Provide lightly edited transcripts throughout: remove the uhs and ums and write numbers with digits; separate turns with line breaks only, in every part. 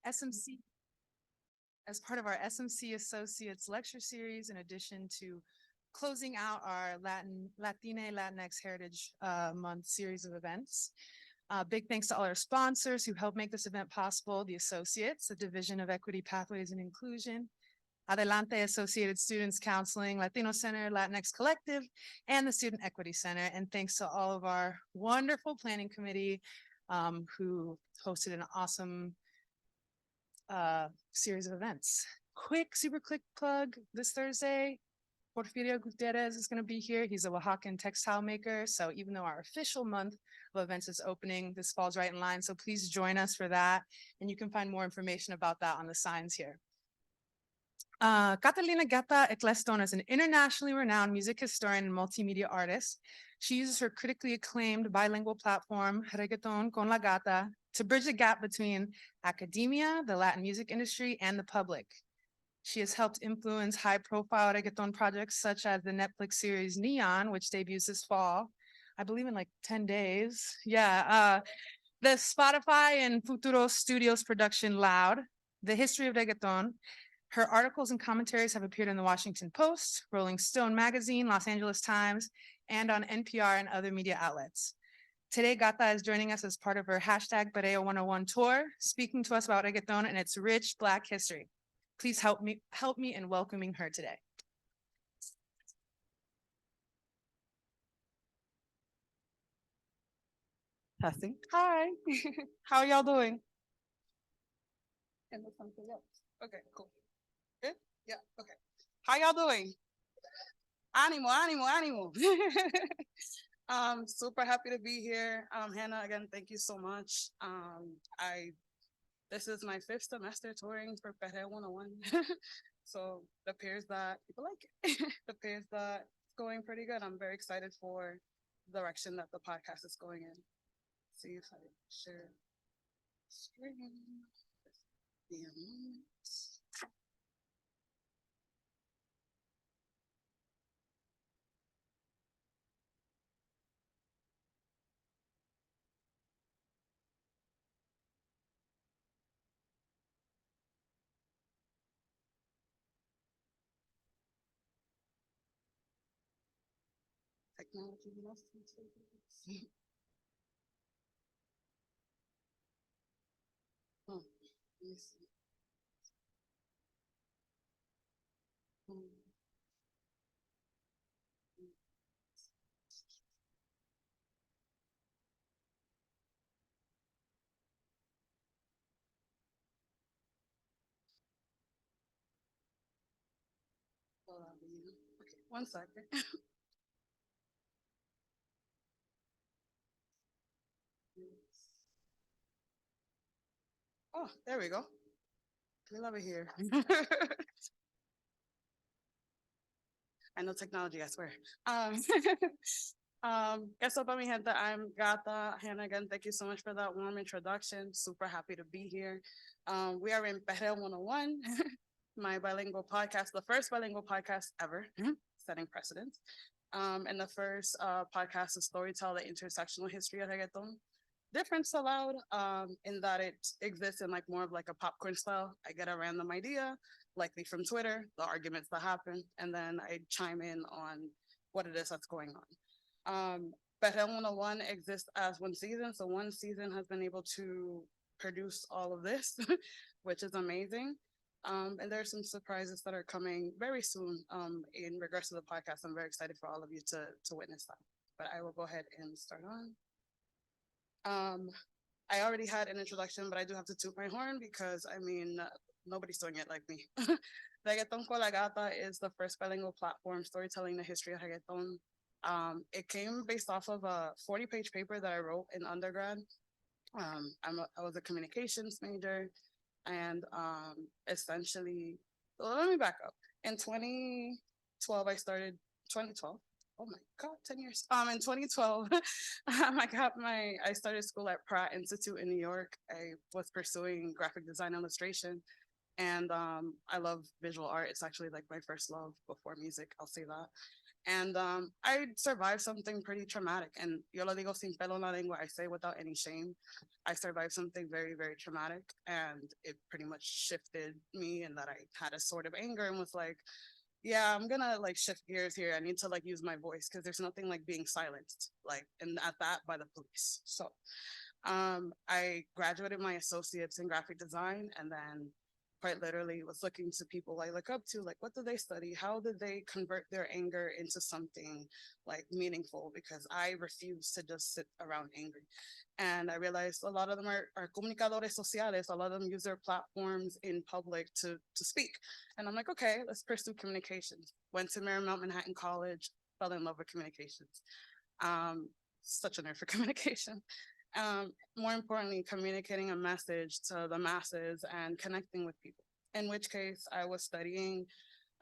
SMC, as part of our SMC Associates lecture series, in addition to closing out our Latinx Heritage Month series of events. Big thanks to all our sponsors who helped make this event possible, the Associates, the Division of Equity Pathways and Inclusion, Adelante Associated Students Counseling, Latino Center, Latinx Collective, and the Student Equity Center. And thanks to all of our wonderful planning committee who hosted an awesome series of events. Super quick plug this Thursday. Porfirio Gutierrez is going to be here. He's a Oaxacan textile maker. So even though our official month of events is opening, this falls right in line. So please join us for that. And you can find more information about that on the signs here. Katelina Eccleston is an internationally renowned music historian and multimedia artist. She uses her critically acclaimed bilingual platform, Reggaeton Con La Gata, to bridge the gap between academia, the Latin music industry, and the public. She has helped influence high-profile reggaeton projects such as the Netflix series Neon, which debuts this fall, I believe in like 10 days. Yeah, the Spotify and Futuro Studios production Loud, the History of Reggaeton. Her articles and commentaries have appeared in the Washington Post, Rollingstone magazine, Los Angeles Times, and on NPR and other media outlets. Today, Gata is joining us as part of her hashtag Perreo 101 tour, speaking to us about reggaeton and its rich Black history. Please help me in welcoming her today. Testing. Hi. How are y'all doing? And something else. Okay, cool. Good? Yeah, okay. How y'all doing? Animo, animo, animo. Super happy to be here. Hannah, again, thank you so much. This is my 5th semester touring for Perreo 101. So it appears that people like it. It appears that it's going pretty good. I'm very excited for the direction that the podcast is going in. See if I share screen. Technology must be let me see. Okay, one second. Oh, there we go. We love it here. I know technology, I swear. Guess up, mi gente. I'm Gata. Hannah, again, thank you so much for that warm introduction. Super happy to be here. We are in Perreo 101, my bilingual podcast, the first bilingual podcast ever, setting precedents. And the first podcast is Storytell, the intersectional history of reggaeton. Difference allowed in that it exists in like more of like a popcorn style. I get a random idea, likely from Twitter, the arguments that happen, and then I chime in on what it is that's going on. Perreo 101 exists as one season, so one season has been able to produce all of this, which is amazing. And there are some surprises that are coming very soon in regards to the podcast. I'm very excited for all of you to witness that. But I will go ahead and start on. I already had an introduction, but I do have to toot my horn because, I mean, nobody's doing it like me. Reggaeton Con La Gata is the first bilingual platform storytelling the history of reggaeton. It came based off of a 40-page paper that I wrote in undergrad. I was a communications major, and essentially, well, let me back up. In 2012, I started 2012. Oh my God, 10 years. In 2012, I started school at Pratt Institute in New York. I was pursuing graphic design illustration, and I love visual art. It's actually like my first love before music, I'll say that. And I survived something pretty traumatic. And yo lo digo sin pelo en la lengua, I say without any shame. I survived something very, very traumatic. And it pretty much shifted me, and that I had a sort of anger and was like, yeah, I'm gonna like shift gears here. I need to like use my voice because there's nothing like being silenced, like, and at that by the police. So I graduated my associates in graphic design, and then quite literally was looking to people I look up to, like, what do they study? How did they convert their anger into something like meaningful? Because I refuse to just sit around angry. And I realized a lot of them are comunicadores sociales. A lot of them use their platforms in public to speak. And I'm like, okay, let's pursue communications. Went to Marymount Manhattan College, fell in love with communications. Um, Such a nerd for communication. More importantly, communicating a message to the masses and connecting with people. In which case, I was studying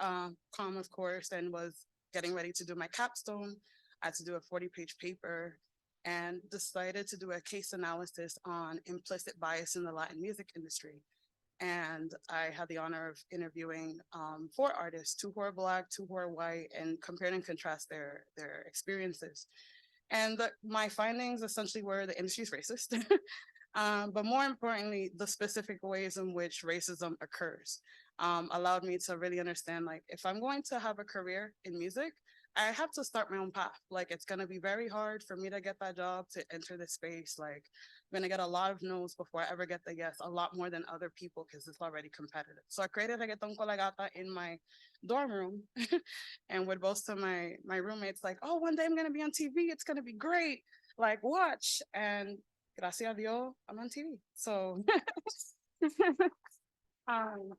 comm, of course, and was getting ready to do my capstone. I had to do a 40-page paper and decided to do a case analysis on implicit bias in the Latin music industry. And I had the honor of interviewing four artists, two who are Black, two who are white, and compare and contrast their experiences. And my findings essentially were the industry is racist, but more importantly, the specific ways in which racism occurs allowed me to really understand, like, if I'm going to have a career in music, I have to start my own path. Like, it's going to be very hard for me to get that job, to enter the space. Like, I'm going to get a lot of no's before I ever get the yes, a lot more than other people because it's already competitive. So I created Reggaeton Con La Gata in my dorm room and would boast to my roommates, like, oh, one day I'm going to be on TV. It's going to be great. Like, watch. And gracias a Dios, I'm on TV. So, um,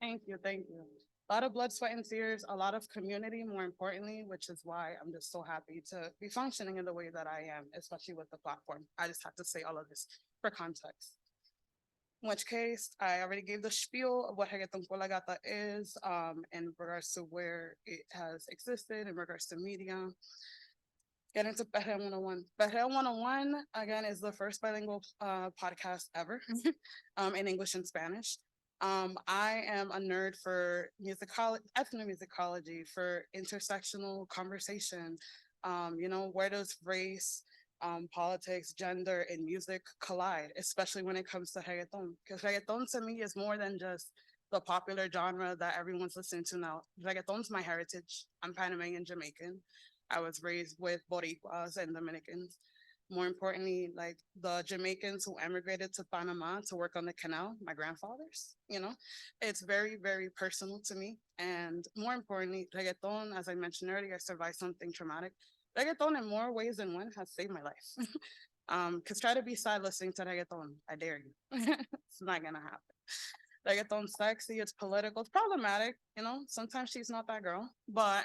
thank you, thank you. A lot of blood, sweat, and tears, a lot of community, more importantly, which is why I'm just so happy to be functioning in the way that I am, especially with the platform. I just have to say all of this for context. In which case, I already gave the spiel of what Reggaeton Con La Gata is in regards to where it has existed, in regards to media. Get into Perreo 101. Perreo 101, again, is the first bilingual podcast ever in English and Spanish. I am a nerd for ethnomusicology, for intersectional conversation. Where does race, politics, gender, and music collide, especially when it comes to reggaeton? Because reggaeton to me is more than just the popular genre that everyone's listening to now. Reggaeton's my heritage. I'm Panamanian Jamaican. I was raised with Boricuas and Dominicans. More importantly, like the Jamaicans who emigrated to Panama to work on the canal, my grandfathers, it's very, very personal to me. And more importantly, reggaeton, as I mentioned earlier, survived something traumatic. Reggaeton in more ways than one has saved my life. Cause try to be sad listening to reggaeton. I dare you. It's not gonna happen. Reggaeton's sexy, it's political, it's problematic, sometimes she's not that girl, but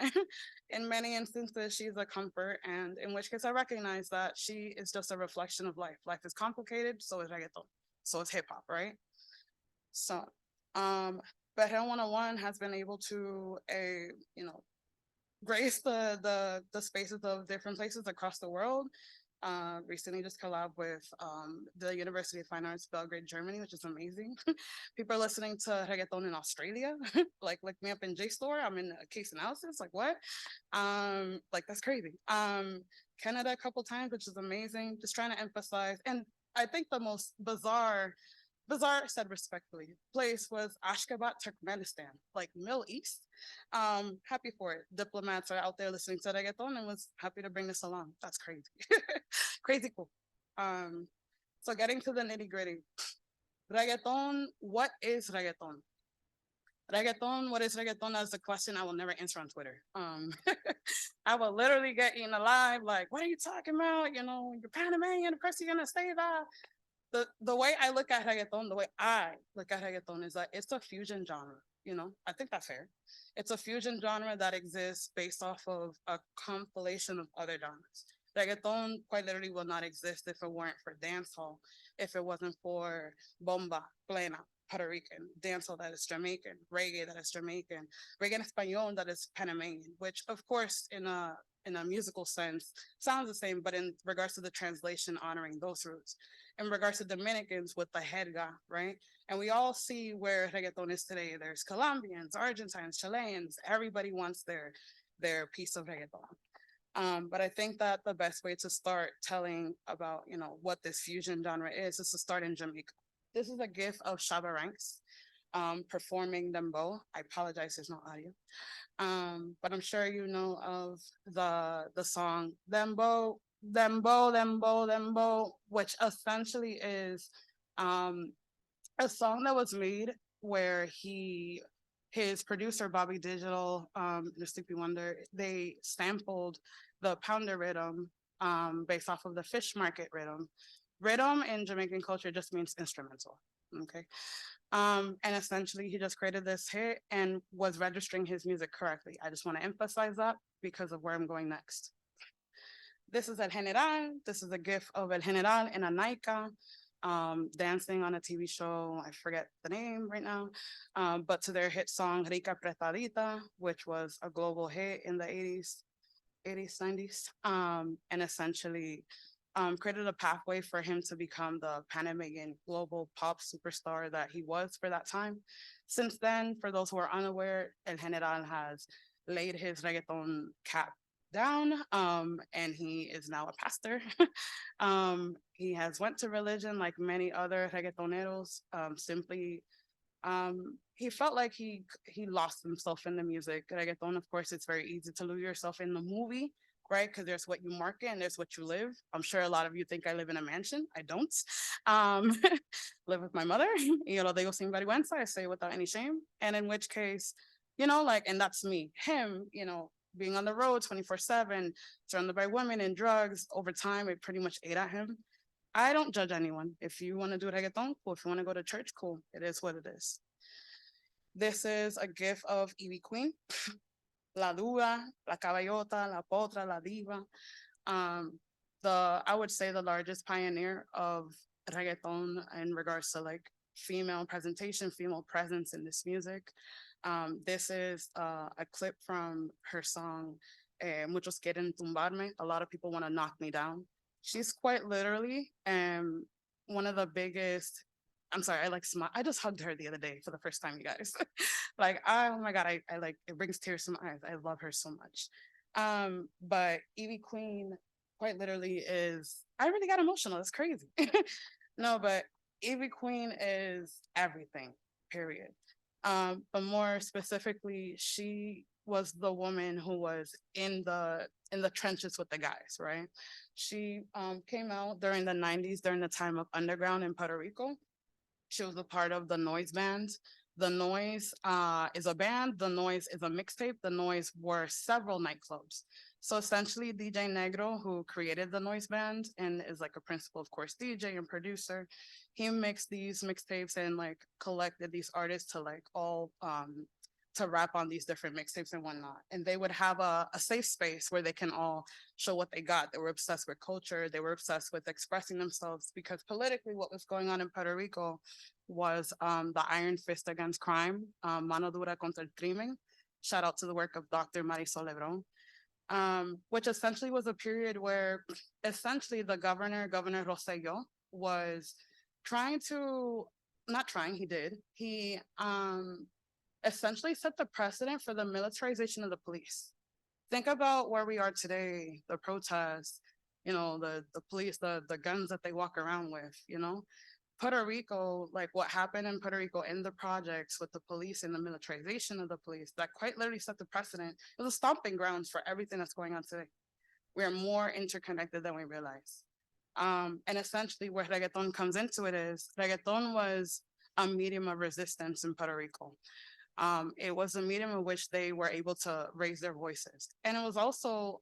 in many instances she's a comfort, and in which case I recognize that she is just a reflection of life. Life is complicated, so is reggaeton, so is hip-hop, right? So Perreo 101 has been able to grace the spaces of different places across the world. Recently just collab with the University of Fine Arts Belgrade, Germany, which is amazing. People are listening to reggaeton in Australia. Like, look me up in JSTOR. I'm in a case analysis. Like, what? Like, that's crazy. Canada a couple times, which is amazing. Just trying to emphasize. And I think the most bizarre said respectfully, place was Ashgabat, Turkmenistan, like Middle East. Happy for it. Diplomats are out there listening to reggaeton and was happy to bring this along. That's crazy. Crazy cool. So getting to the nitty gritty. Reggaeton, what is reggaeton? Reggaeton, what is reggaeton? Is a question I will never answer on Twitter. I will literally get eaten alive, like, what are you talking about? You're Panamanian, of course you're gonna say that. The way I look at reggaeton, the way I look at reggaeton is that it's a fusion genre. I think that's fair. It's a fusion genre that exists based off of a compilation of other genres. Reggaeton quite literally will not exist if it weren't for dancehall, if it wasn't for bomba, plena, Puerto Rican, dancehall that is Jamaican, reggae that is Jamaican, reggae en español that is Panamanian, which of course in a musical sense sounds the same, but in regards to the translation, honoring those roots. In regards to Dominicans with the jerga, right? And we all see where reggaeton is today. There's Colombians, Argentines, Chileans. Everybody wants their piece of reggaeton. But I think that the best way to start telling about, what this fusion genre is to start in Jamaica. This is a gift of Shabba Ranks performing Dembo. I apologize, there's no audio. But I'm sure you know of the song Dembo, Dembo, Dembo, Dembo, which essentially is um, a song that was made where his producer Bobby Digital, the Sleepy Wonder, they sampled the pounder rhythm based off of the fish market rhythm. Rhythm in Jamaican culture just means instrumental. Okay. And essentially he just created this hit and was registering his music correctly. I just want to emphasize that because of where I'm going next. This is El General. This is a gif of El General in a Naika, dancing on a TV show. I forget the name right now, but to their hit song Rica Apretadita, which was a global hit in the 90s, and essentially created a pathway for him to become the Panamanian global pop superstar that he was for that time. Since then, for those who are unaware, El General has laid his reggaeton cap down, and he is now a pastor. He has went to religion like many other reggaetoneros. Simply, he felt like he lost himself in the music. Reggaeton, of course, it's very easy to lose yourself in the movie, right? Because there's what you market and there's what you live. I'm sure a lot of you think I live in a mansion. I don't. Um, live with my mother. Digo sin vergüenza. I say without any shame. And in which case, and that's me. Him, being on the road 24/7, surrounded by women and drugs. Over time, it pretty much ate at him. I don't judge anyone. If you want to do reggaeton, cool. If you want to go to church, cool. It is what it is. This is a gif of Ivy Queen, La Dura, La Caballota, La Potra, La Diva. I would say the largest pioneer of reggaeton in regards to like female presentation, female presence in this music. This is a clip from her song Muchos Quieren Tumbarme. A lot of people want to knock me down. She's quite literally one of the biggest. I'm sorry, I like smile. I just hugged her the other day for the first time, you guys. Like, oh my God, I like it brings tears to my eyes. I love her so much. But Evie Queen quite literally is I really got emotional. It's crazy. No, but Evie Queen is everything, period. But more specifically, she was the woman who was in the trenches with the guys, right? She came out during the 90s, during the time of underground in Puerto Rico. She was a part of the Noise band. The Noise is a band. The Noise is a mixtape. The Noise were several nightclubs. So essentially, DJ Negro, who created the Noise band and is like a principal, of course, DJ and producer, he mixed these mixtapes and like collected these artists to like all to rap on these different mixtapes and whatnot. And they would have a safe space where they can all show what they got. They were obsessed with culture. They were obsessed with expressing themselves because politically what was going on in Puerto Rico was the iron fist against crime, mano dura contra el crimen. Shout out to the work of Dr. Marisol Lebron, which essentially was a period where essentially the Governor Rosselló, was trying to, not trying, he did. He essentially set the precedent for the militarization of the police. Think about where we are today, the protests, the police, the guns that they walk around with. Puerto Rico, like what happened in Puerto Rico in the projects with the police and the militarization of the police, that quite literally set the precedent. It was a stomping grounds for everything that's going on today. We are more interconnected than we realize. And essentially where reggaeton comes into it is reggaeton was a medium of resistance in Puerto Rico. It was a medium in which they were able to raise their voices. And it was also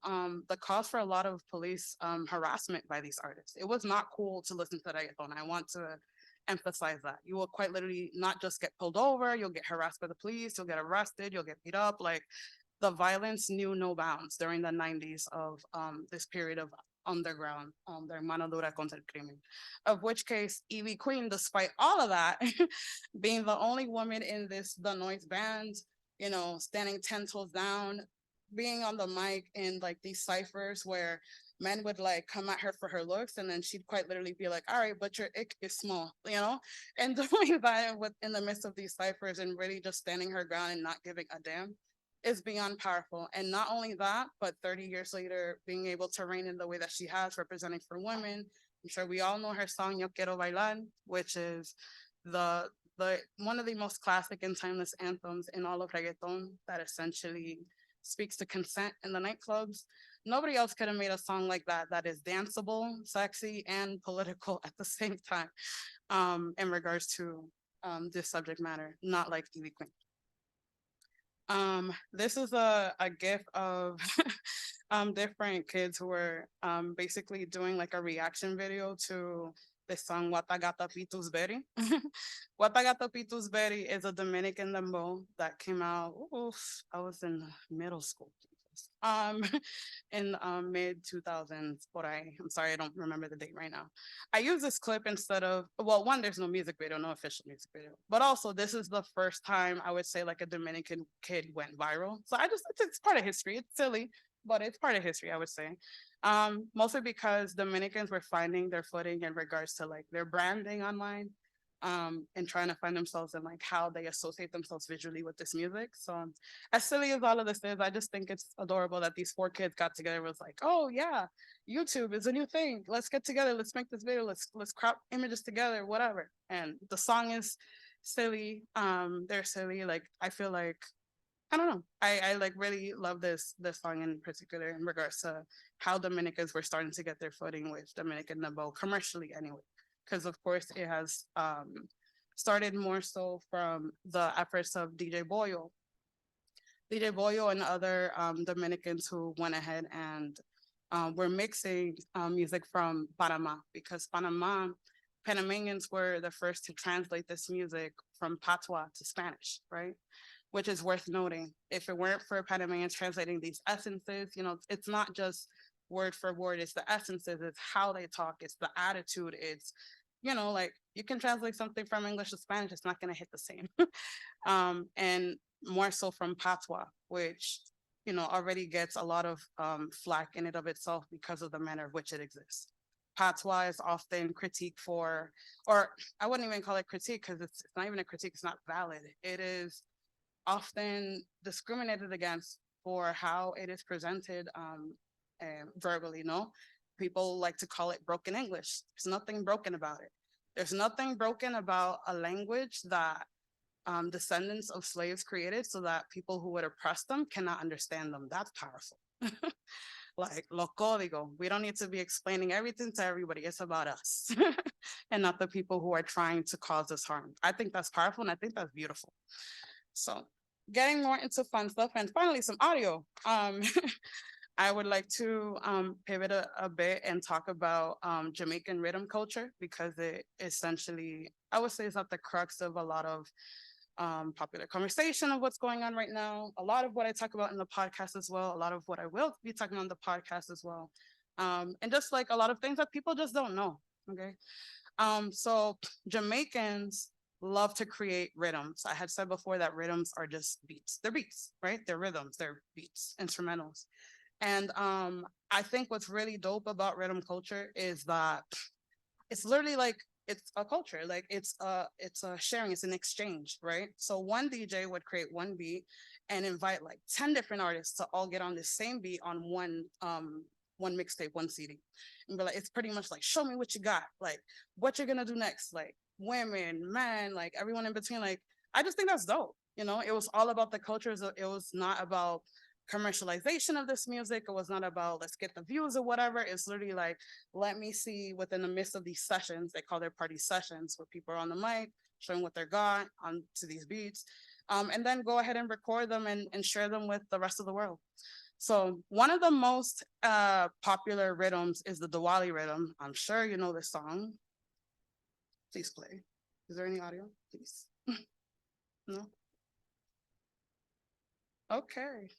the cause for a lot of police harassment by these artists. It was not cool to listen to reggaeton. I want to emphasize that. You will quite literally not just get pulled over, you'll get harassed by the police, you'll get arrested, you'll get beat up. Like the violence knew no bounds during the 90s of this period of underground, their mano dura contra el crimen. Of which case, Evie Queen, despite all of that, being the only woman in the Noise band, standing 10 toes down, being on the mic in like these ciphers where men would like come at her for her looks, and then she'd quite literally be like, all right, but your ick is small, and doing that in the midst of these ciphers and really just standing her ground and not giving a damn is beyond powerful. And not only that, but 30 years later, being able to reign in the way that she has, representing for women. I'm sure we all know her song Yo Quiero Bailar, which is the one of the most classic and timeless anthems in all of reggaeton that essentially speaks to consent in the nightclubs. Nobody else could have made a song like that that is danceable, sexy, and political at the same time, in regards to this subject matter, not like Ivy Queen. This is a gif of different kids who were basically doing like a reaction video to the song Wata Gata Pitus Berry. Wata Gata Pitus Berry is a Dominican dembow that came out, oof, I was in middle school. Um, in mid 2000s, por ahí. I'm sorry, I don't remember the date right now. I use this clip instead of, well, one, there's no music video, no official music video, but also this is the first time I would say like a Dominican kid went viral. So it's part of history. It's silly, but it's part of history, I would say. Mostly because Dominicans were finding their footing in regards to like their branding online, and trying to find themselves in like how they associate themselves visually with this music. So as silly as all of this is, I just think it's adorable that these four kids got together and was like, oh yeah, YouTube is a new thing. Let's get together. Let's make this video. Let's crop images together, whatever. And the song is silly. They're silly. Like I feel like I don't know. I like really love this song in particular in regards to how Dominicans were starting to get their footing with Dominican Dembow commercially anyway. Because of course it has started more so from the efforts of DJ Boyo. DJ Boyo and other Dominicans who went ahead and were mixing music from Panama because Panamanians were the first to translate this music from Patois to Spanish, right? Which is worth noting. If it weren't for Panamanians translating these essences, it's not just word for word, it's the essences, it's how they talk, it's the attitude, it's, like you can translate something from English to Spanish, it's not going to hit the same. And more so from Patois, which, already gets a lot of flack in and of itself because of the manner of which it exists. Patois is often critique for, or I wouldn't even call it critique because it's not even a critique, it's not valid. It is often discriminated against for how it is presented verbally, no? People like to call it broken English. There's nothing broken about it. There's nothing broken about a language that descendants of slaves created so that people who would oppress them cannot understand them. That's powerful. Like, lo código. We don't need to be explaining everything to everybody. It's about us and not the people who are trying to cause us harm. I think that's powerful and I think that's beautiful. So getting more into fun stuff and finally some audio. I would like to pivot a bit and talk about Jamaican rhythm culture because it essentially, I would say, is at the crux of a lot of popular conversation of what's going on right now. A lot of what I talk about in the podcast as well. A lot of what I will be talking on the podcast as well. And just like a lot of things that people just don't know. Okay. So Jamaicans love to create rhythms. I had said before that rhythms are just beats. They're beats, right? They're rhythms, they're beats, instrumentals. And I think what's really dope about rhythm culture is that it's literally like it's a culture, like it's a sharing, it's an exchange, right? So one DJ would create one beat and invite like 10 different artists to all get on the same beat on one mixtape, one CD. And be like, it's pretty much like, show me what you got, like what you're gonna do next, like women, men, like everyone in between. Like, I just think that's dope. It was all about the cultures. It was not about commercialization of this music. It was not about let's get the views or whatever. It's literally like, let me see within the midst of these sessions, they call their party sessions, where people are on the mic showing what they're got on to these beats, and then go ahead and record them and share them with the rest of the world. So one of the most popular rhythms is the Diwali rhythm. I'm sure you know this song. Please play. Is there any audio? Please. No? Okay.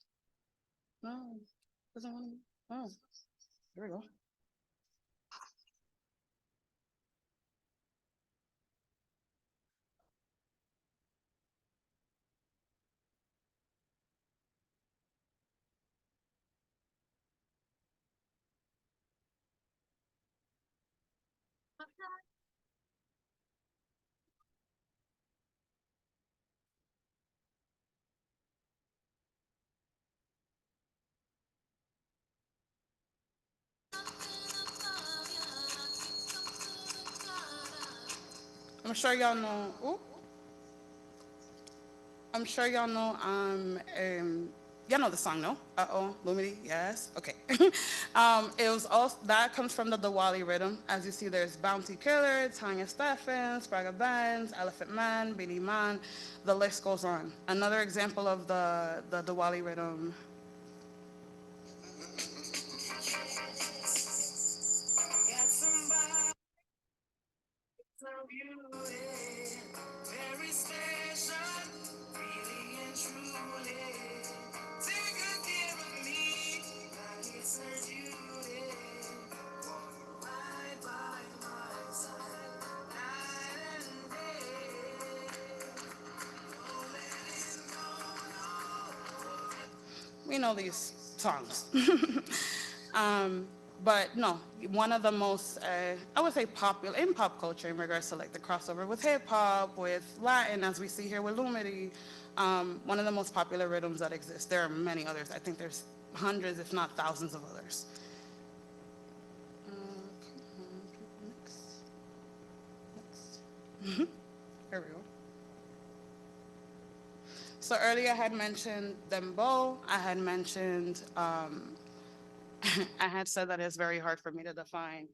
No. Doesn't want to. Oh, here we go. I'm sure y'all know. Ooh, I'm sure y'all know the song, no? Uh-oh, Lumity, yes, okay. It was also, that comes from the Diwali rhythm. As you see, there's Bounty Killer, Tanya Stephens, Spraga Benz, Elephant Man, Beanie Man, the list goes on. Another example of the Diwali rhythm. We know these songs. um, but no, one of the most, I would say, popular in pop culture in regards to like the crossover with hip hop, with Latin, as we see here with Lumity, one of the most popular rhythms that exist. There are many others. I think there's hundreds, if not thousands, of others. Next. Here we go. So earlier I had mentioned Dembo. I had mentioned I had said that it's very hard for me to define,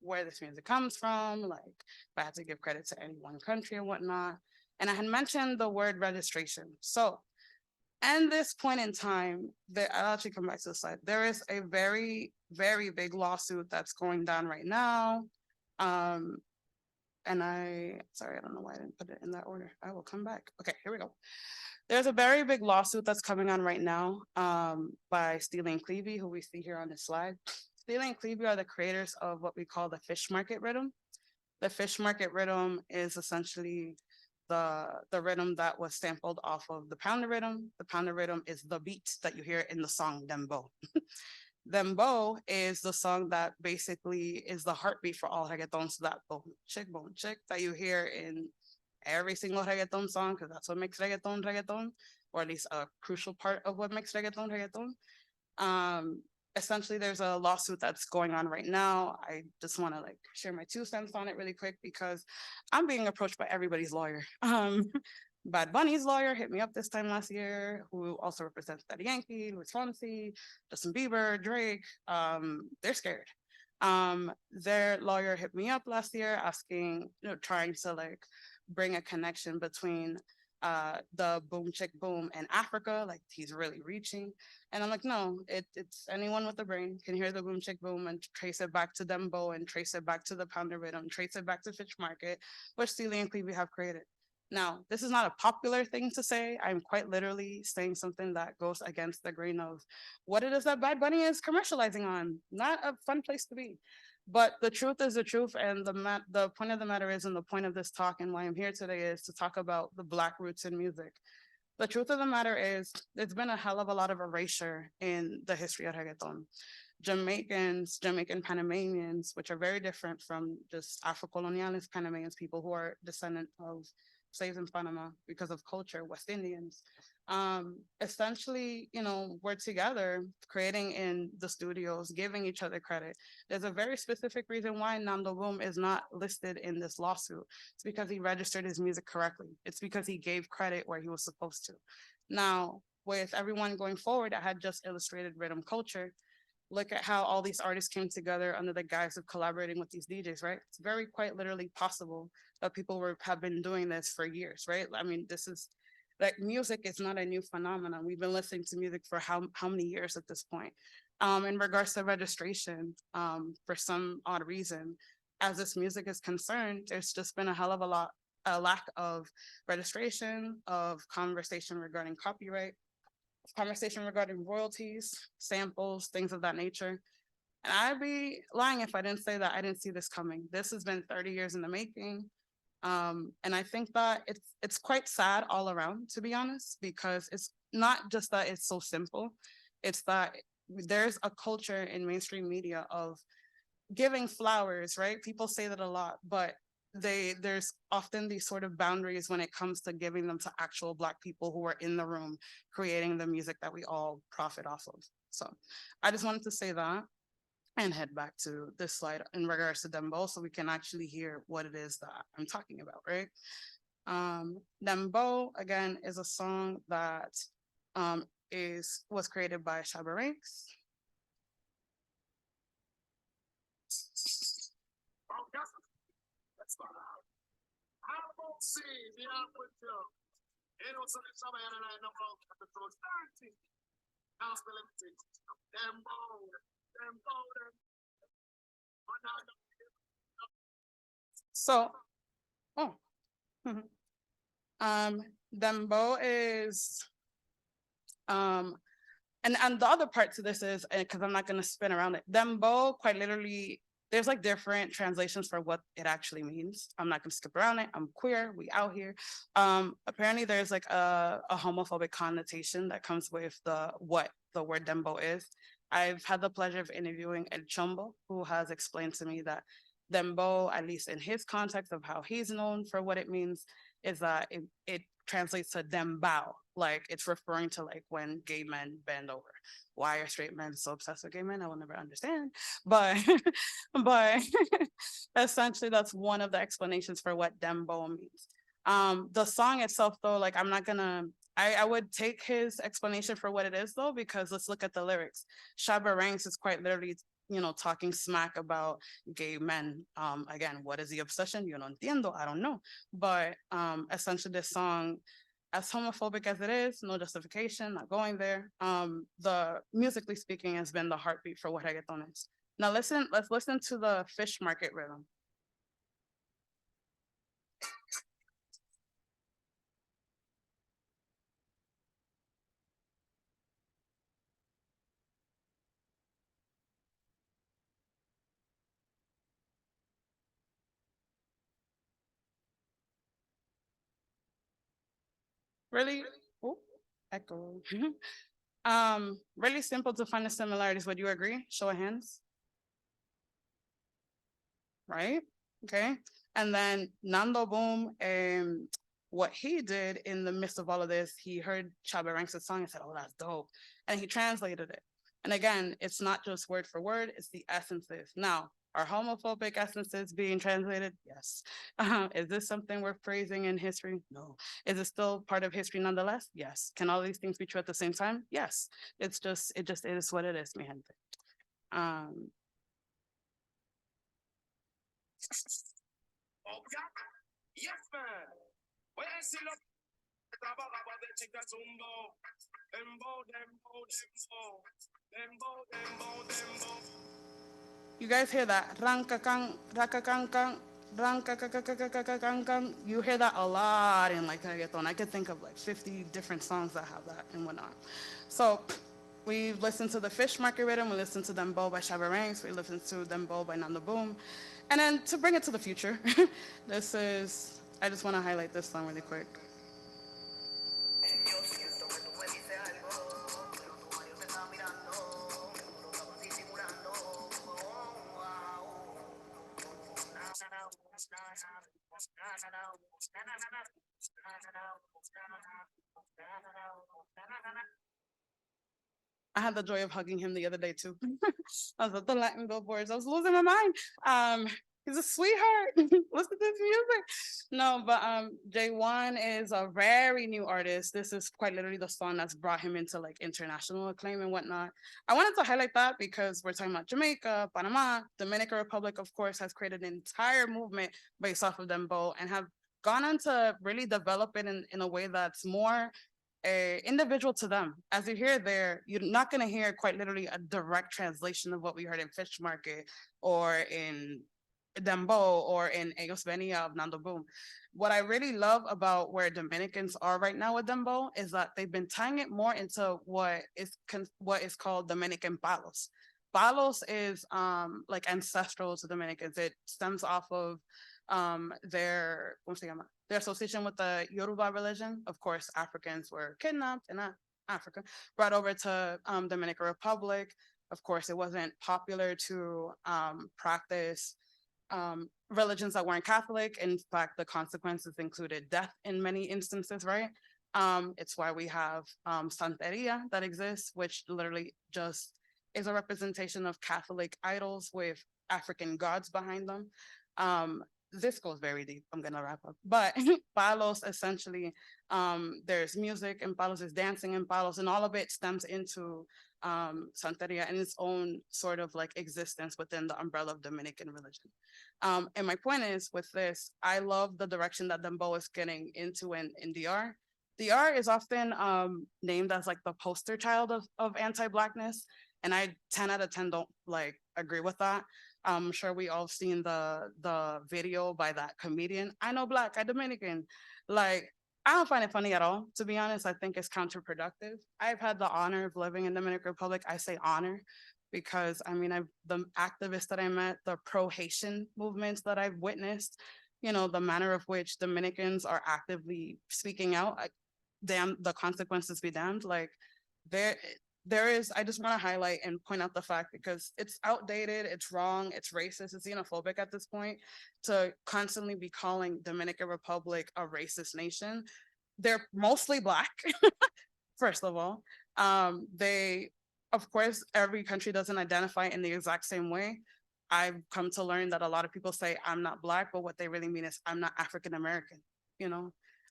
where this music comes from, like if I had to give credit to any one country or whatnot. And I had mentioned the word registration. So, and this point in time, I'll actually come back to the slide. There is a very, very big lawsuit that's going down right now. And sorry, I don't know why I didn't put it in that order. I will come back. Okay, here we go. There's a very big lawsuit that's coming on right now by Steely and Clevie, who we see here on this slide. Steely and Clevie are the creators of what we call the fish market rhythm. The fish market rhythm is essentially the rhythm that was sampled off of the pounder rhythm. The pounder rhythm is the beat that you hear in the song Dembo. Dembo is the song that basically is the heartbeat for all reggaeton. So that bone chick that you hear in every single reggaeton song, because that's what makes reggaeton reggaeton, or at least a crucial part of what makes reggaeton reggaeton. Essentially, there's a lawsuit that's going on right now. I just want to like share my 2 cents on it really quick because I'm being approached by everybody's lawyer. Bad Bunny's lawyer hit me up this time last year, who also represents Daddy Yankee, Luis Fonsi, Justin Bieber, Drake. They're scared. Their lawyer hit me up last year asking, trying to like bring a connection between the boom chick boom and Africa, like he's really reaching. And I'm like, no, it's anyone with a brain can hear the boom chick boom and trace it back to Dembo and trace it back to the pounder rhythm, trace it back to Fish Market, which Steely and Clevie have created. Now, this is not a popular thing to say. I'm quite literally saying something that goes against the grain of what it is that Bad Bunny is commercializing on. Not a fun place to be. But the truth is the truth, and the point of the matter is, and the point of this talk and why I'm here today is to talk about the Black roots in music. The truth of the matter is, there's been a hell of a lot of erasure in the history of reggaeton. Jamaican Panamanians, which are very different from just Afro-colonialist Panamanians, people who are descendant of slaves in Panama because of culture, West Indians. Essentially, we're together creating in the studios, giving each other credit. There's a very specific reason why Nando Boom is not listed in this lawsuit. It's because he registered his music correctly. It's because he gave credit where he was supposed to. Now, with everyone going forward, I had just illustrated rhythm culture. Look at how all these artists came together under the guise of collaborating with these DJs, right? It's very quite literally possible that people have been doing this for years, right? I mean, this is like music is not a new phenomenon. We've been listening to music for how many years at this point? In regards to registration, for some odd reason, as this music is concerned, there's just been a hell of a lack of registration, of conversation regarding copyright, conversation regarding royalties, samples, things of that nature. And I'd be lying if I didn't say that I didn't see this coming. This has been 30 years in the making. And I think that it's quite sad all around, to be honest, because it's not just that it's so simple. It's that there's a culture in mainstream media of giving flowers, right? People say that a lot, but there's often these sort of boundaries when it comes to giving them to actual Black people who are in the room creating the music that we all profit off of. So I just wanted to say that. and head back to this slide in regards to Dembo so we can actually hear what it is that I'm talking about, right? Dembo, again, is a song that was created by Shabba Ranks. So, oh, Dembo is and the other part to this is, because I'm not going to spin around it, Dembo quite literally, there's like different translations for what it actually means. I'm not going to skip around it. I'm queer. We out here. Apparently there's like a homophobic connotation that comes with what the word Dembo is. I've had the pleasure of interviewing El Chombo, who has explained to me that Dembo, at least in his context of how he's known for what it means, is that it translates to dembao, like it's referring to like when gay men bend over. Why are straight men so obsessed with gay men? I will never understand. But but essentially that's one of the explanations for what dembo means. The song itself though, like I'm not gonna I would take his explanation for what it is though, because let's look at the lyrics. Shabba Ranks is quite literally, talking smack about gay men. Again, what is the obsession? Yo no entiendo, I don't know. But essentially this song, as homophobic as it is, no justification, not going there. The musically speaking has been the heartbeat for what reggaeton is. Now let's listen to the fish market rhythm. Really, oh, echo. Really simple to find the similarities. Would you agree? Show of hands. Right? Okay. And then Nando Boom, what he did in the midst of all of this, he heard Chaba Ranks' song and said, "Oh, that's dope," and he translated it. And again, it's not just word for word; it's the essences. Now, are homophobic essences being translated? Yes. Is this something worth praising in history? No. Is it still part of history nonetheless? Yes. Can all these things be true at the same time? Yes. It just is what it is, mi gente. Um, yes, man. You guys hear that? Ranka kang, raka kang kang, ranka kang kang. You hear that a lot in like reggaeton. I could think of like 50 different songs that have that and whatnot. So we listened to the Fish Market Rhythm, we listened to Dembo by Shabba Ranks, we listened to Dembo by Nando Boom. And then to bring it to the future, I just want to highlight this song really quick. I had the joy of hugging him the other day too. I was at the Latin billboards. I was losing my mind. He's a sweetheart. Listen to this music. No, but J1 is a very new artist. This is quite literally the song that's brought him into like international acclaim and whatnot. I wanted to highlight that because we're talking about Jamaica, Panama, Dominican Republic, of course, has created an entire movement based off of Dembo and have gone on to really develop it in a way that's more individual to them. As you hear there, you're not going to hear quite literally a direct translation of what we heard in Fish Market or in Dembo or in Ellos Venia of Nando Boom. What I really love about where Dominicans are right now with Dembo is that they've been tying it more into what is called Dominican palos. Palos is like ancestral to Dominicans. It stems off of their association with the Yoruba religion. Of course, Africans were kidnapped in Africa, brought over to Dominican Republic. Of course, it wasn't popular to practice religions that weren't Catholic. In fact, the consequences included death in many instances, right? It's why we have Santeria that exists, which literally just is a representation of Catholic idols with African gods behind them. This goes very deep. I'm gonna wrap up. But palos essentially, there's music and palos is dancing and palos, and all of it stems into Santeria and its own sort of like existence within the umbrella of Dominican religion. And my point is with this, I love the direction that Dembow is getting into in DR. DR is often named as like the poster child of anti-Blackness. And I 10 out of 10 don't like agree with that. I'm sure we all seen the video by that comedian. I know Black, I Dominican. Like, I don't find it funny at all. To be honest, I think it's counterproductive. I've had the honor of living in Dominican Republic. I say honor because I mean, the activists that I met, the pro-Haitian movements that I've witnessed, you know, the manner of which Dominicans are actively speaking out, damn, the consequences be damned. Like, there there is, I just want to highlight and point out the fact because it's outdated, it's wrong, it's racist, it's xenophobic at this point to constantly be calling Dominican Republic a racist nation. They're mostly Black, first of all. They, of course, every country doesn't identify in the exact same way. I've come to learn that a lot of people say I'm not Black, but what they really mean is I'm not African American. You know,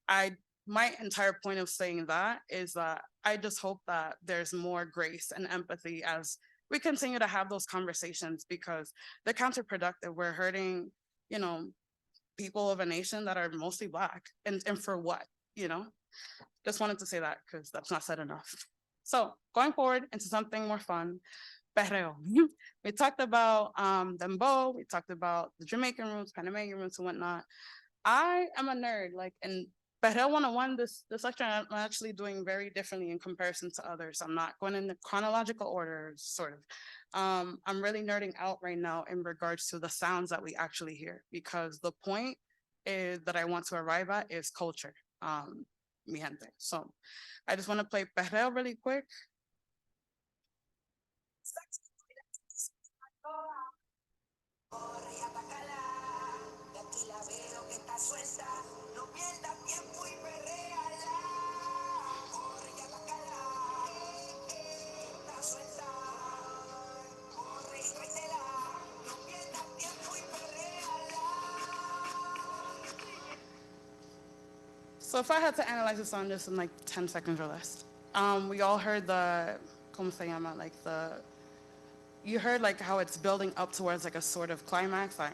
I my entire point of saying that is that I just hope that there's more grace and empathy as we continue to have those conversations because they're counterproductive. We're hurting, you know, people of a nation that are mostly Black, and for what, you know? Just wanted to say that because that's not said enough. So going forward into something more fun, perreo. We talked about dembow, we talked about the Jamaican roots, Panamanian roots, and whatnot. I am a nerd, like, and perreo 101, this lecture I'm actually doing very differently in comparison to others. I'm not going in the chronological order, sort of. I'm really nerding out right now in regards to the sounds that we actually hear, because the point is that I want to arrive at is culture. Mi gente. So I just want to play perreo really quick. So if I had to analyze this song just in like 10 seconds or less, we all heard the, ¿cómo se llama? Like you heard like how it's building up towards like a sort of climax, like,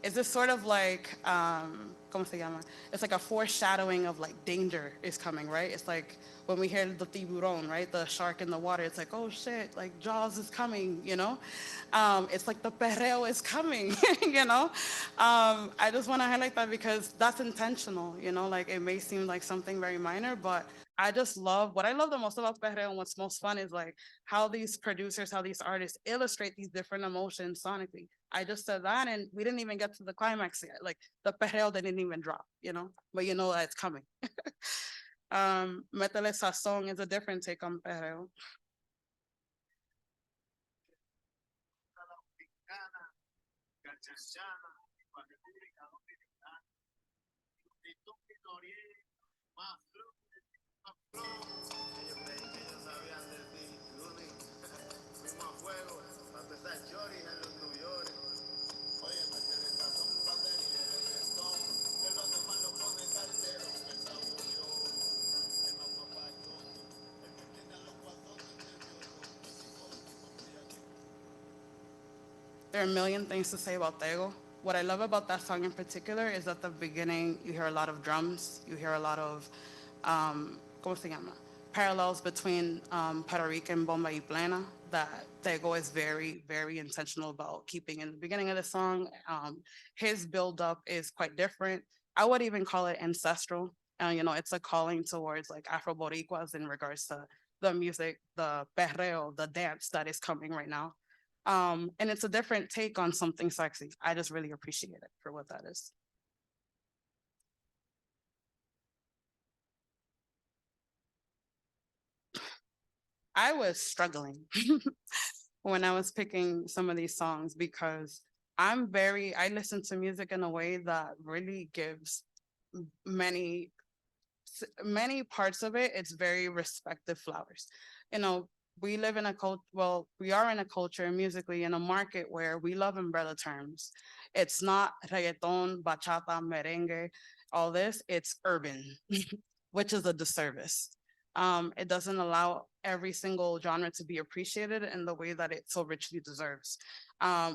is this sort of like, ¿cómo se llama? It's like a foreshadowing of like danger is coming, right? It's like when we hear the tiburon, right? The shark in the water, it's like, oh shit, like Jaws is coming, you know? It's like the perreo is coming, you know? I just want to highlight that because that's intentional, you know? Like it may seem like something very minor, but I just love, what I love the most about perreo and what's most fun is like how these producers, how these artists illustrate these different emotions sonically. I just said that and we didn't even get to the climax yet. Like the perreo didn't even drop, you know, but you know that it's coming. Métele Sazón is a different take on perreo. There are a million things to say about Tego. What I love about that song in particular is at the beginning, you hear a lot of drums, you hear a lot of, ¿cómo se llama? Parallels between Puerto Rican bomba y plena that Tego is very, very intentional about keeping in the beginning of the song. His build-up is quite different. I would even call it ancestral. You know, it's a calling towards like Afro-Boricuas in regards to the music, the perreo, the dance that is coming right now. And it's a different take on something sexy. I just really appreciate it for what that is. I was struggling when I was picking some of these songs because I listen to music in a way that really gives many, many parts of it, it's very respective flowers. You know, we live in a culture, well, we are in a culture musically in a market where we love umbrella terms. It's not reggaeton, bachata, merengue, all this, it's urban, which is a disservice. It doesn't allow every single genre to be appreciated in the way that it so richly deserves.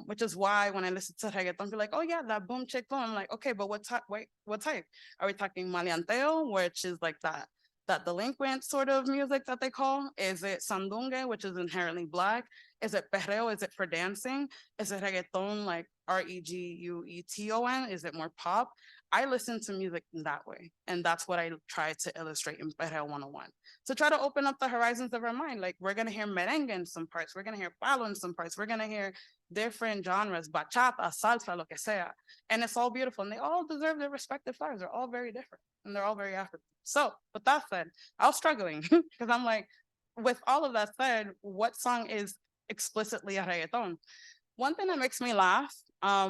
Which is why when I listen to reggaeton, be like, oh yeah, that boom chick boom. I'm like, okay, but what type? Wait, what type? Are we talking maleanteo, which is like that delinquent sort of music that they call? Is it sandungue, which is inherently black? Is it perreo? Is it for dancing? Is it reggaeton like Regueton? Is it more pop? I listen to music in that way. And that's what I try to illustrate in Perreo 101. To try to open up the horizons of our mind. Like we're gonna hear merengue in some parts, we're gonna hear palo in some parts, we're gonna hear different genres, bachata, salsa, lo que sea. And it's all beautiful. And they all deserve their respective flowers. They're all very different and they're all very African. So with that said, I was struggling because I'm like, with all of that said, what song is explicitly a reggaeton? One thing that makes me laugh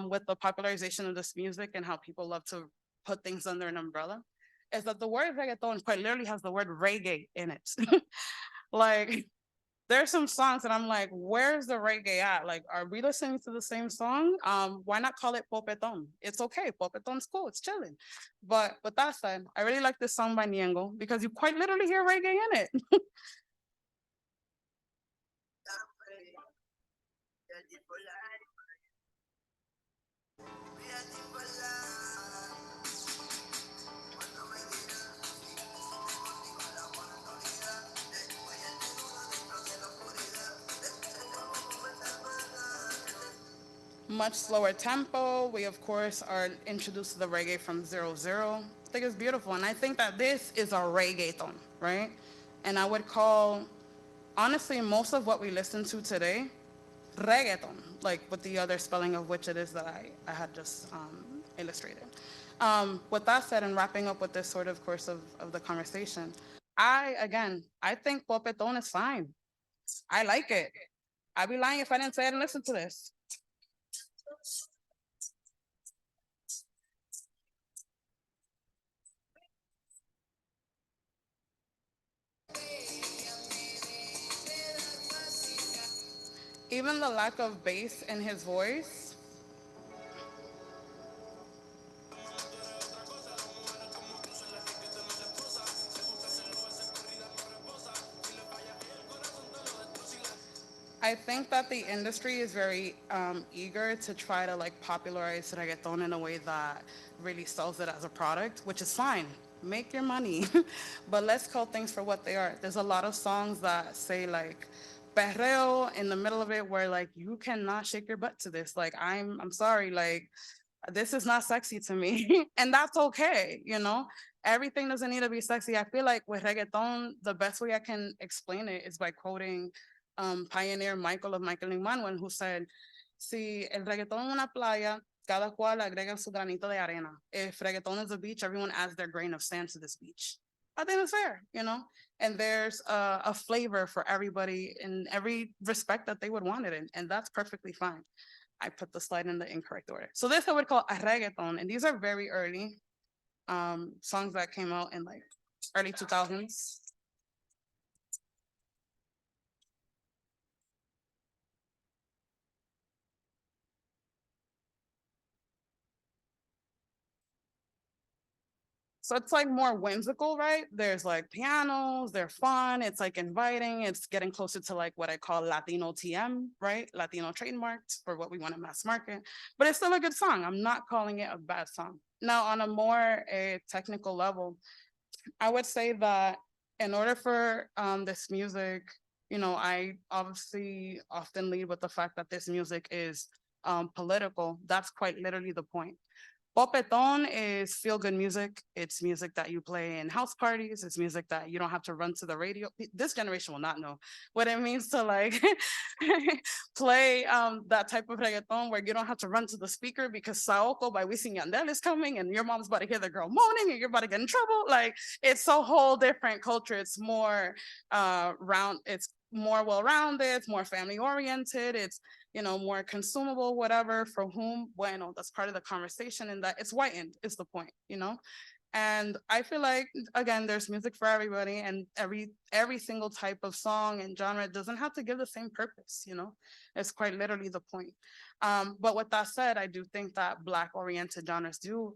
with the popularization of this music and how people love to put things under an umbrella is that the word reggaeton quite literally has the word reggae in it. Like, there's some songs that I'm like, where's the reggae at? Like, are we listening to the same song? Why not call it popeton? It's okay. Popeton's cool. It's chilling. But with that said, I really like this song by Niengo because you quite literally hear reggae in it. Much slower tempo. We, of course, are introduced to the reggae from 00. I think it's beautiful. And I think that this is a reggaeton, right? And I would call, honestly, most of what we listen to today, reggaeton, like with the other spelling of which it is that I had just illustrated. With that said, and wrapping up with this sort of course of the conversation, I think popeton is fine. I like it. I'd be lying if I didn't say I didn't listen to this. Even the lack of bass in his voice. I think that the industry is very eager to try to like popularize reggaeton in a way that really sells it as a product, which is fine. Make your money, but let's call things for what they are. There's a lot of songs that say like perreo in the middle of it, where like you cannot shake your butt to this. Like I'm sorry, like this is not sexy to me, and that's okay. Everything doesn't need to be sexy. I feel like with reggaeton, the best way I can explain it is by quoting pioneer Michael of Michael Manuel, who said, si el reggaetón es una playa, cada cual agrega su granito de arena. If reggaeton is a beach, everyone adds their grain of sand to this beach. I think it's fair. And there's a flavor for everybody in every respect that they would want it in, and that's perfectly fine. I put the slide in the incorrect order. So this I would call a reggaeton, and these are very early songs that came out in like early 2000s. So it's like more whimsical, right? There's like pianos, they're fun, it's like inviting, it's getting closer to like what I call Latino TM, right? Latino trademarked for what we want to mass market. But it's still a good song. I'm not calling it a bad song. Now, on a more technical level, I would say that in order for this music, I obviously often lead with the fact that this music is political. That's quite literally the point. Popeton is feel good music. It's music that you play in house parties. It's music that you don't have to run to the radio. This generation will not know what it means to like play that type of reggaeton where you don't have to run to the speaker because Saoko by Wisin Yandel is coming and your mom's about to hear the girl moaning and you're about to get in trouble. Like it's a whole different culture. It's more it's more well-rounded, it's more family oriented, it's more consumable, whatever, for whom, bueno, that's part of the conversation, and that it's whitened is the point. And I feel like, again, there's music for everybody, and every single type of song and genre doesn't have to give the same purpose, you know? It's quite literally the point. But with that said, I do think that Black-oriented genres do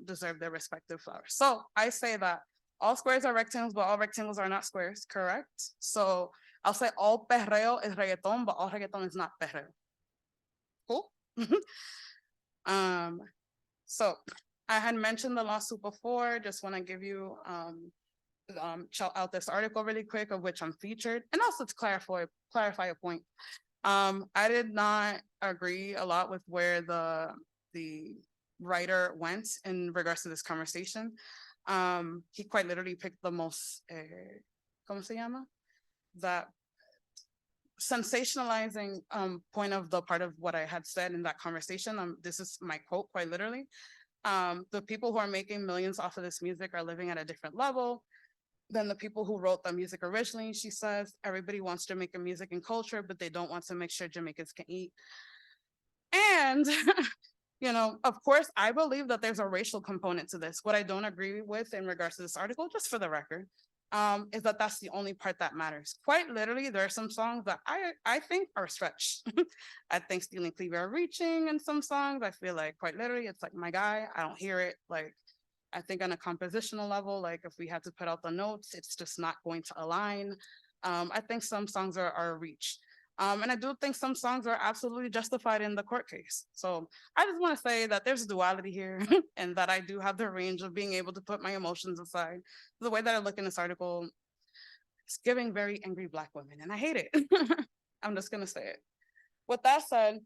deserve their respective flowers. So I say that all squares are rectangles, but all rectangles are not squares, correct? So I'll say all perreo is reggaeton, but all reggaeton is not perreo. Cool? um, so I had mentioned the lawsuit before. Just want to give you shout out this article really quick, of which I'm featured, and also to clarify a point. I did not agree a lot with where the writer went in regards to this conversation. He quite literally picked the most ¿cómo se llama? That sensationalizing point of the part of what I had said in that conversation. This is my quote, quite literally. The people who are making millions off of this music are living at a different level than the people who wrote the music originally. She says, everybody wants Jamaican music and culture, but they don't want to make sure Jamaicans can eat. And, you know, of course, I believe that there's a racial component to this. What I don't agree with in regards to this article, just for the record, is that that's the only part that matters. Quite literally, there are some songs that I think are stretched. I think Stealing Cleaver are reaching in some songs. I feel like quite literally, it's like, my guy, I don't hear it. Like, I think on a compositional level, like if we had to put out the notes, it's just not going to align. I think some songs are a reach. And I do think some songs are absolutely justified in the court case. So I just want to say that there's duality here and that I do have the range of being able to put my emotions aside. The way that I look in this article, it's giving very angry Black women, and I hate it. I'm just going to say it. With that said,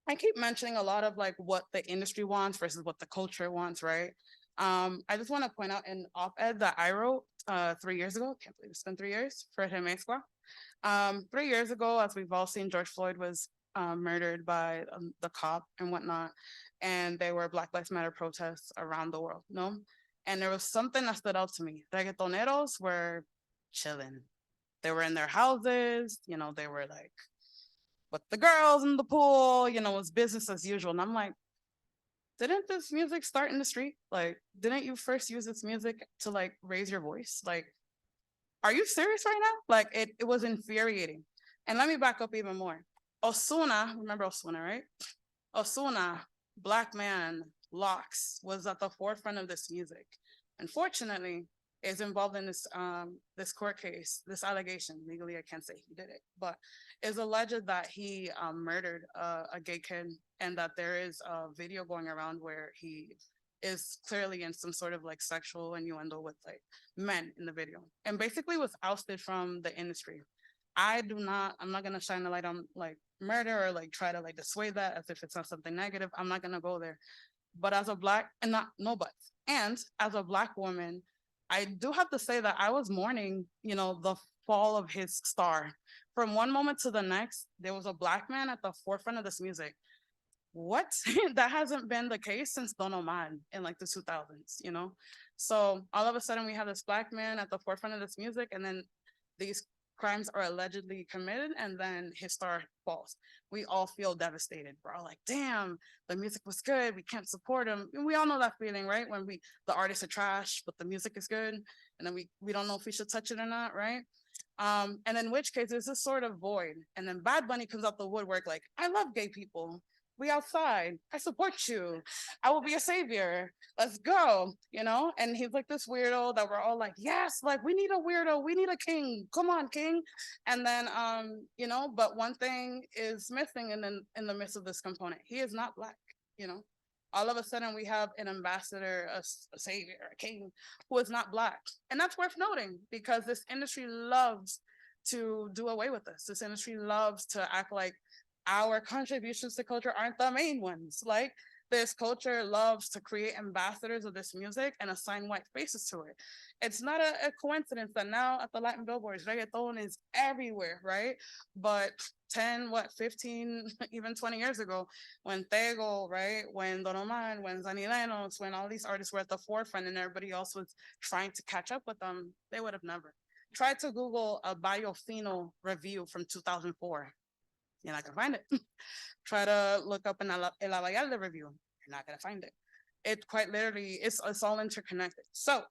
I keep mentioning a lot of like what the industry wants versus what the culture wants, right? I just want to point out an op-ed that I wrote 3 years ago. Can't believe it's been 3 years for Temesqua. 3 years ago, as we've all seen, George Floyd was murdered by the cop and whatnot, and there were Black Lives Matter protests around the world, no? And there was something that stood out to me. Reggaetoneros were chilling. They were in their houses, you know, they were like with the girls in the pool, you know, it was business as usual. And I'm like, didn't this music start in the street? Like, didn't you first use this music to like raise your voice? Like, are you serious right now? Like, it was infuriating. And let me back up even more. Osuna, remember Osuna, right? Osuna, Black man, Locks, was at the forefront of this music. Unfortunately, is involved in this court case, this allegation. Legally, I can't say he did it, but is alleged that he murdered a gay kid, and that there is a video going around where he is clearly in some sort of like sexual innuendo with like men in the video, and basically was ousted from the industry. I'm not gonna shine a light on like murder or like try to like dissuade that as if it's not something negative. I'm not gonna go there. But as a Black, and not no buts, and as a Black woman, I do have to say that I was mourning, you know, the fall of his star. From one moment to the next, there was a Black man at the forefront of this music. What? That hasn't been the case since Don Omar in like the 2000s, you know? So all of a sudden we have this Black man at the forefront of this music, and then these crimes are allegedly committed, and then his star falls. We all feel devastated. We're all like, damn, the music was good. We can't support him. And we all know that feeling, right? When the artists are trash, but the music is good. And then we don't know if we should touch it or not, right? And in which case there's this sort of void. And then Bad Bunny comes out the woodwork like, I love gay people. We outside. I support you. I will be a savior. Let's go. You know? And he's like this weirdo that we're all like, yes, like we need a weirdo. We need a king. Come on, king. And then you know, but one thing is missing in the midst of this component. He is not Black, you know. All of a sudden we have an ambassador, a savior, a king who is not Black. And that's worth noting because this industry loves to do away with this. This industry loves to act like our contributions to culture aren't the main ones. Like this culture loves to create ambassadors of this music and assign white faces to it. It's not a coincidence that now at the Latin billboards, reggaeton is everywhere, right? But 15, even 20 years ago, when Tego, right? When Don Omar, when Zani Lenos, when all these artists were at the forefront and everybody else was trying to catch up with them, they would have never. Try to Google a Biofino review from 2004. You're not gonna find it. Try to look up an El Abayalde review. You're not gonna find it. it quite literally, it's all interconnected. So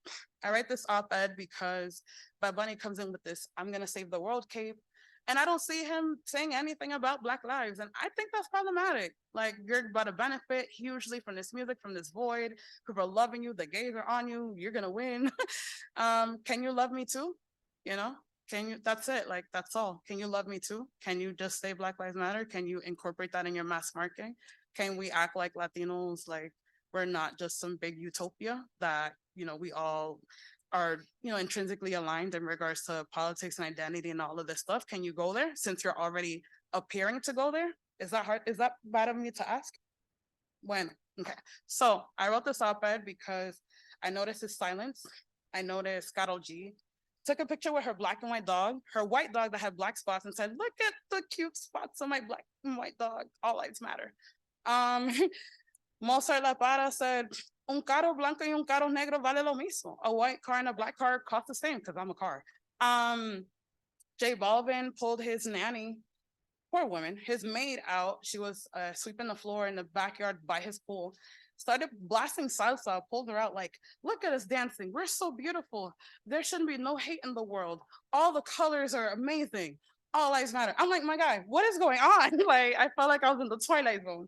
I write this op-ed because Bad Bunny comes in with this "I'm gonna save the world" cape, and I don't see him saying anything about Black lives, and I think that's problematic. Like, you're about to benefit hugely from this music, from this void. People are loving you, the gays are on you, you're gonna win. Can you love me too? You know, can you? That's it. Like, that's all. Can you love me too? Can you just say Black Lives Matter? Can you incorporate that in your mass marketing? Can we act like Latinos, like we're not just some big utopia that, we all are, intrinsically aligned in regards to politics and identity and all of this stuff? Can you go there since you're already appearing to go there? Is that hard? Is that bad of me to ask? When? Okay. So I wrote this op-ed because I noticed his silence. I noticed Carol G took a picture with her black and white dog, her white dog that had black spots, and said, "Look at the cute spots on my black and white dog. All lives matter." Um, Mozart La Para said, "Un carro blanco y un carro negro vale lo mismo. A white car and a black car cost the same," because I'm a car. J Balvin pulled his nanny, poor woman, his maid out. She was sweeping the floor in the backyard by his pool. Started blasting salsa, pulled her out like, "Look at us dancing. We're so beautiful. There shouldn't be no hate in the world. All the colors are amazing. All lives matter." I'm like, my guy, what is going on? Like, I felt like I was in the Twilight Zone.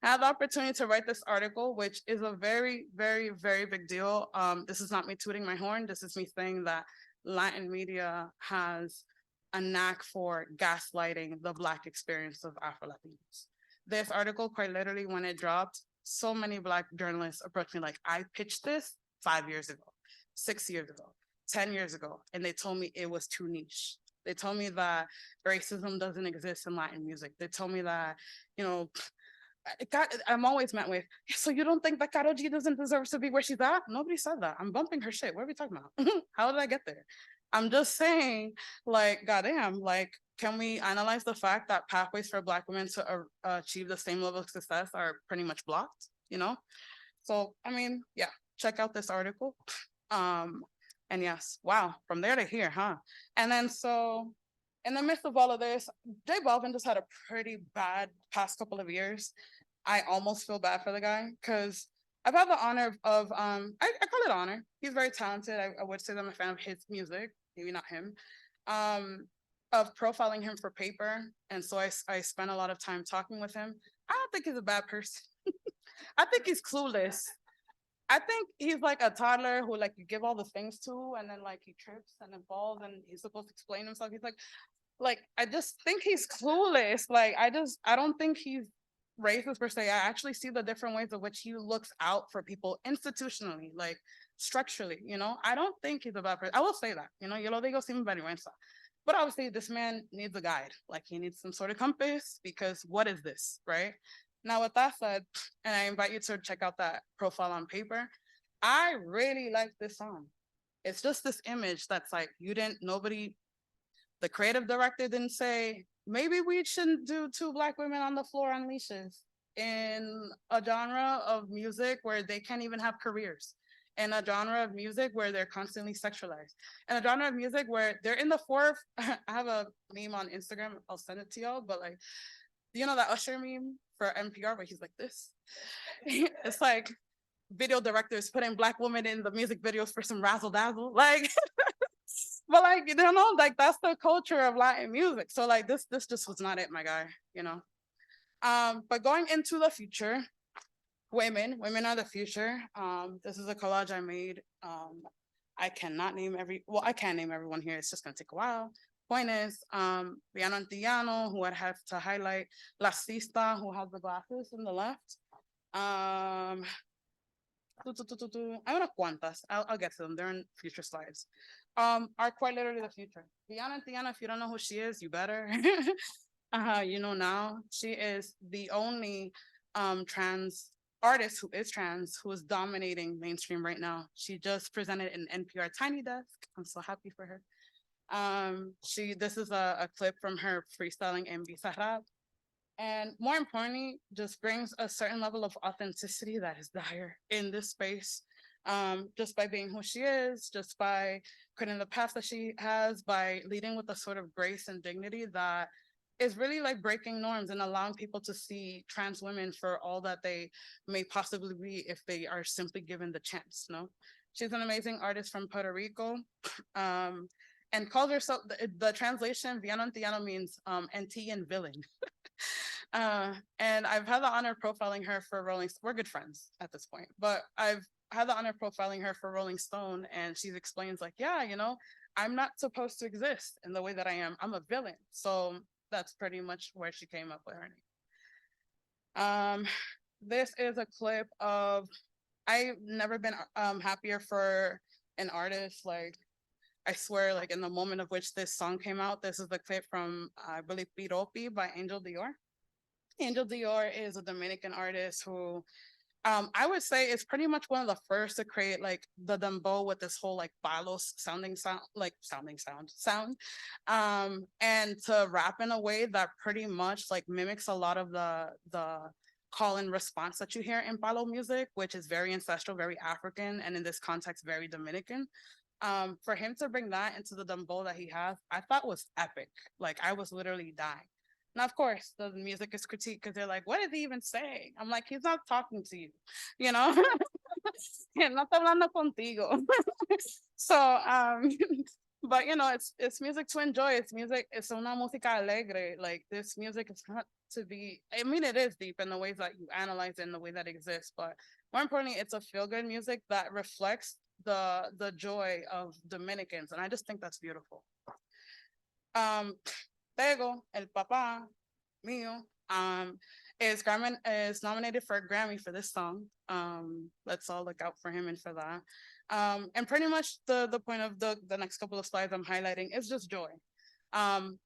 I had the opportunity to write this article, which is a very, very, very big deal. This is not me tooting my horn. This is me saying that Latin media has a knack for gaslighting the Black experience of Afro-Latinos. This article, quite literally, when it dropped, so many Black journalists approached me like, "I pitched this 5 years ago, 6 years ago, 10 years ago," and they told me it was too niche. They told me that racism doesn't exist in Latin music. They told me that, you know, I'm always met with, "So you don't think that Karol G doesn't deserve to be where she's at?" Nobody said that. I'm bumping her shit. What are we talking about? How did I get there? I'm just saying, like, goddamn, like, can we analyze the fact that pathways for Black women to achieve the same level of success are pretty much blocked, So, I mean, yeah, check out this article. And yes, wow, from there to here, huh? And then so in the midst of all of this, J Balvin just had a pretty bad past couple of years. I almost feel bad for the guy because I've had the honor of I call it honor. He's very talented. I would say that I'm a fan of his music, maybe not him. Of profiling him for paper. And so I spent a lot of time talking with him. I don't think he's a bad person. I think he's clueless. I think he's like a toddler who like you give all the things to, and then like he trips and then falls and he's supposed to explain himself. He's like I just think he's clueless. Like I don't think he's racist per se. I actually see the different ways of which he looks out for people institutionally, like structurally, I don't think he's a bad person. I will say that, yo lo digo sin vergüenza. But obviously this man needs a guide. Like he needs some sort of compass because what is this, right? Now with that said, and I invite you to check out that profile on paper, I really like this song. It's just this image that's like, the creative director didn't say, maybe we shouldn't do two Black women on the floor on leashes in a genre of music where they can't even have careers, in a genre of music where they're constantly sexualized, in a genre of music where they're in the fourth. I have a meme on Instagram, I'll send it to y'all, but like, that Usher meme for NPR where he's like this? It's like video directors putting Black women in the music videos for some razzle dazzle. Like, but like, like that's the culture of Latin music. So like this just was not it, my guy, But going into the future, women are the future. This is a collage I made. I can name everyone here. It's just gonna take a while. Point is, Piano Antillano, who I'd have to highlight, La Sista, who has the glasses on the left. I have a cuantas. I'll get to them. They're in future slides. Are quite literally the future. Piano Antillano, if you don't know who she is, you better. You know now. She is the only trans artist who is trans, who is dominating mainstream right now. She just presented an NPR Tiny Desk. I'm so happy for her. This is a clip from her freestyling in Bizarrap. And more importantly, just brings a certain level of authenticity that is dire in this space. Just by being who she is, just by creating the path that she has, by leading with a sort of grace and dignity that is really like breaking norms and allowing people to see trans women for all that they may possibly be if they are simply given the chance. No, she's an amazing artist from Puerto Rico, and calls herself the translation Villano Antillano means Antillean villain. And I've had the honor of profiling her for Rolling. We're good friends at this point, but I've had the honor of profiling her for Rolling Stone, and she explains like, yeah, I'm not supposed to exist in the way that I am. I'm a villain. So that's pretty much where she came up with her name. This is a clip of, I've never been happier for an artist. Like, I swear, like in the moment of which this song came out, this is the clip from, I believe, Piropi by Angel Dior. Angel Dior is a Dominican artist who I would say is pretty much one of the first to create like the dembow with this whole like balos sound, and to rap in a way that pretty much like mimics a lot of the call and response that you hear in balo music, which is very ancestral, very African, and in this context, very Dominican. For him to bring that into the dembow that he has, I thought was epic. Like I was literally dying. Now, of course, the music is critiqued because they're like, what is he even saying? I'm like, he's not talking to you, you know? Él no está hablando contigo. So, but it's music to enjoy. It's music, it's una música alegre. Like this music is not to be, I mean, it is deep in the ways that you analyze it in the way that exists, but more importantly, it's a feel-good music that reflects the joy of Dominicans. And I just think that's beautiful. Tego, el papá mío, is nominated for a Grammy for this song. Let's all look out for him and for that. And pretty much the point of the next couple of slides I'm highlighting is just joy.